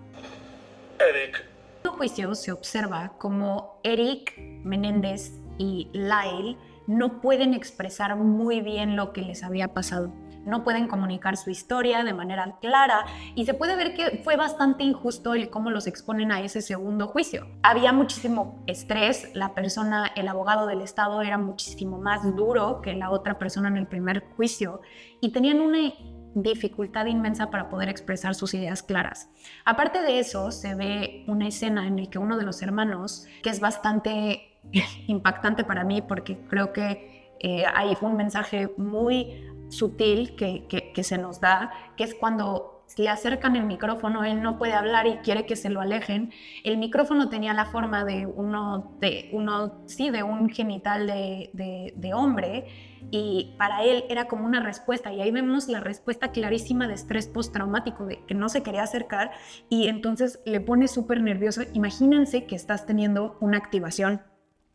Eric. En el juicio se observa como Eric Menéndez y Lyle no pueden expresar muy bien lo que les había pasado. No pueden comunicar su historia de manera clara y se puede ver que fue bastante injusto el cómo los exponen a ese segundo juicio. Había muchísimo estrés, el abogado del Estado era muchísimo más duro que la otra persona en el primer juicio y tenían una dificultad inmensa para poder expresar sus ideas claras. Aparte de eso, se ve una escena en la que uno de los hermanos, que es bastante impactante para mí porque creo que ahí fue un mensaje muy sutil que se nos da, que es cuando le acercan el micrófono, él no puede hablar y quiere que se lo alejen. El micrófono tenía la forma de un genital de hombre y para él era como una respuesta y ahí vemos la respuesta clarísima de estrés postraumático, de que no se quería acercar y entonces le pone súper nervioso. Imagínense que estás teniendo una activación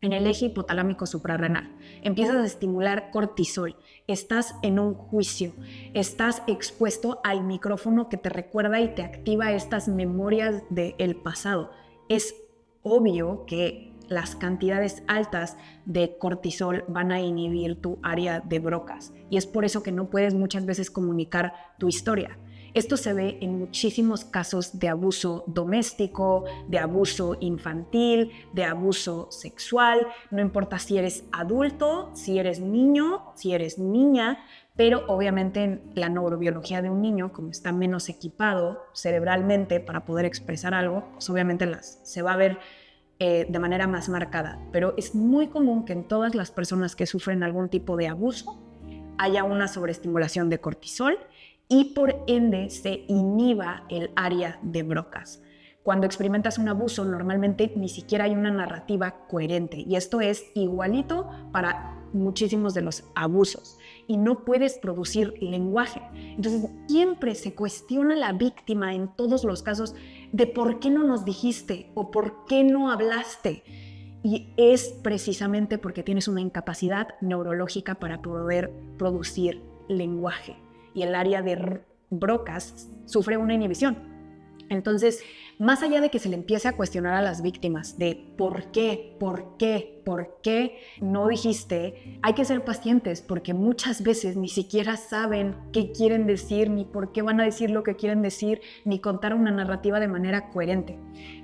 en el eje hipotalámico suprarrenal. Empiezas a estimular cortisol, estás en un juicio, estás expuesto al micrófono que te recuerda y te activa estas memorias del pasado. Es obvio que las cantidades altas de cortisol van a inhibir tu área de Broca's y es por eso que no puedes muchas veces comunicar tu historia. Esto se ve en muchísimos casos de abuso doméstico, de abuso infantil, de abuso sexual. No importa si eres adulto, si eres niño, si eres niña, pero obviamente en la neurobiología de un niño, como está menos equipado cerebralmente para poder expresar algo, pues obviamente se va a ver de manera más marcada. Pero es muy común que en todas las personas que sufren algún tipo de abuso haya una sobreestimulación de cortisol y por ende se inhiba el área de Broca's. Cuando experimentas un abuso, normalmente ni siquiera hay una narrativa coherente, y esto es igualito para muchísimos de los abusos, y no puedes producir lenguaje. Entonces siempre se cuestiona a la víctima en todos los casos de por qué no nos dijiste o por qué no hablaste, y es precisamente porque tienes una incapacidad neurológica para poder producir lenguaje, y el área de Broca's sufre una inhibición. Entonces, más allá de que se le empiece a cuestionar a las víctimas de por qué no dijiste, hay que ser pacientes, porque muchas veces ni siquiera saben qué quieren decir, ni por qué van a decir lo que quieren decir, ni contar una narrativa de manera coherente.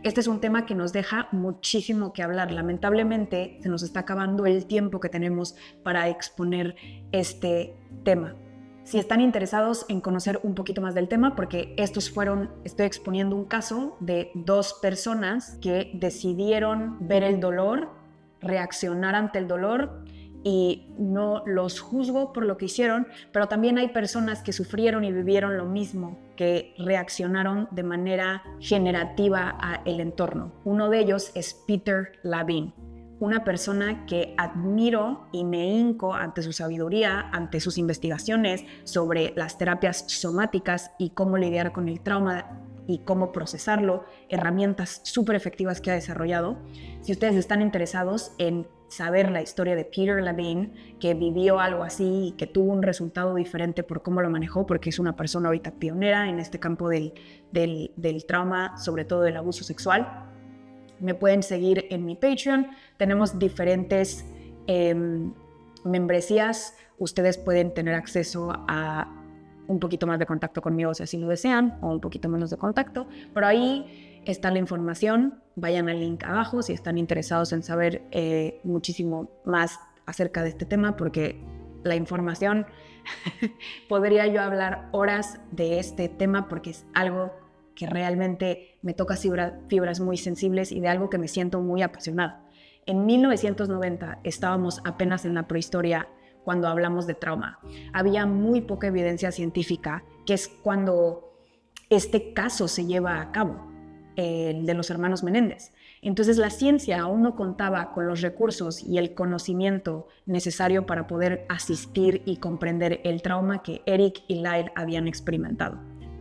Este es un tema que nos deja muchísimo que hablar. Lamentablemente, se nos está acabando el tiempo que tenemos para exponer este tema. Si están interesados en conocer un poquito más del tema, porque estoy exponiendo un caso de 2 personas que decidieron ver el dolor, reaccionar ante el dolor, y no los juzgo por lo que hicieron, pero también hay personas que sufrieron y vivieron lo mismo, que reaccionaron de manera generativa al entorno. Uno de ellos es Peter Levine, una persona que admiro y me hinco ante su sabiduría, ante sus investigaciones sobre las terapias somáticas y cómo lidiar con el trauma y cómo procesarlo, herramientas súper efectivas que ha desarrollado. Si ustedes están interesados en saber la historia de Peter Levine, que vivió algo así y que tuvo un resultado diferente por cómo lo manejó, porque es una persona ahorita pionera en este campo del trauma, sobre todo del abuso sexual, me pueden seguir en mi Patreon. Tenemos diferentes membresías. Ustedes pueden tener acceso a un poquito más de contacto conmigo si así lo desean, o un poquito menos de contacto, pero ahí está la información. Vayan al link abajo si están interesados en saber muchísimo más acerca de este tema, porque la información podría yo hablar horas de este tema, porque es algo que realmente me toca fibras muy sensibles y de algo que me siento muy apasionada. En 1990 estábamos apenas en la prehistoria cuando hablamos de trauma. Había muy poca evidencia científica, que es cuando este caso se lleva a cabo, el de los hermanos Menéndez. Entonces la ciencia aún no contaba con los recursos y el conocimiento necesario para poder asistir y comprender el trauma que Eric y Lyle habían experimentado.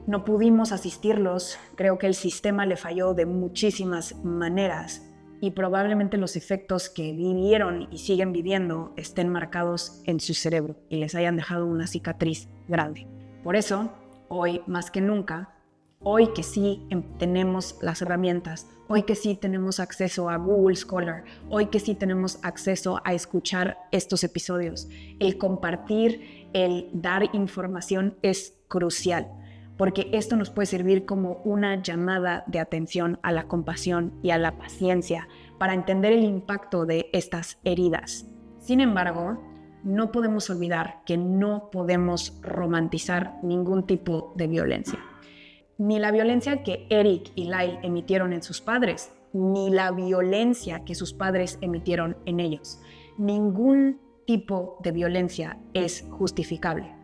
No pudimos asistirlos, creo que el sistema le falló de muchísimas maneras, y probablemente los efectos que vivieron y siguen viviendo estén marcados en su cerebro y les hayan dejado una cicatriz grande. Por eso, hoy más que nunca, hoy que sí tenemos las herramientas, hoy que sí tenemos acceso a Google Scholar, hoy que sí tenemos acceso a escuchar estos episodios, el compartir, el dar información es crucial, porque esto nos puede servir como una llamada de atención a la compasión y a la paciencia para entender el impacto de estas heridas. Sin embargo, no podemos olvidar que no podemos romantizar ningún tipo de violencia. Ni la violencia que Eric y Lyle emitieron en sus padres, ni la violencia que sus padres emitieron en ellos. Ningún tipo de violencia es justificable.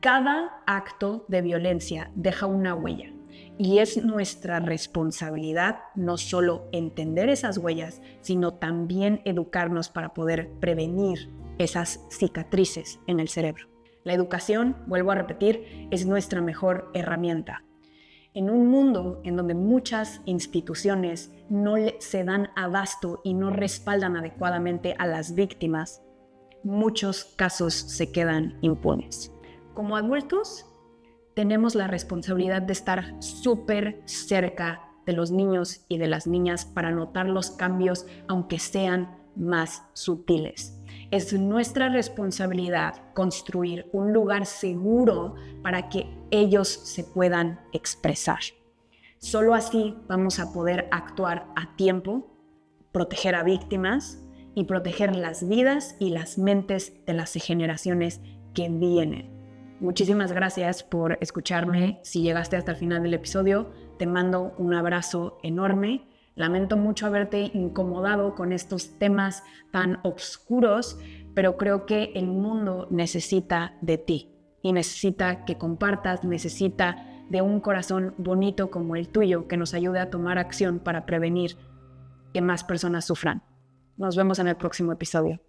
Cada acto de violencia deja una huella, y es nuestra responsabilidad no solo entender esas huellas, sino también educarnos para poder prevenir esas cicatrices en el cerebro. La educación, vuelvo a repetir, es nuestra mejor herramienta. En un mundo en donde muchas instituciones no se dan abasto y no respaldan adecuadamente a las víctimas, muchos casos se quedan impunes. Como adultos, tenemos la responsabilidad de estar súper cerca de los niños y de las niñas para notar los cambios, aunque sean más sutiles. Es nuestra responsabilidad construir un lugar seguro para que ellos se puedan expresar. Solo así vamos a poder actuar a tiempo, proteger a víctimas y proteger las vidas y las mentes de las generaciones que vienen. Muchísimas gracias por escucharme. Si llegaste hasta el final del episodio, te mando un abrazo enorme. Lamento mucho haberte incomodado con estos temas tan oscuros, pero creo que el mundo necesita de ti y necesita que compartas, necesita de un corazón bonito como el tuyo que nos ayude a tomar acción para prevenir que más personas sufran. Nos vemos en el próximo episodio.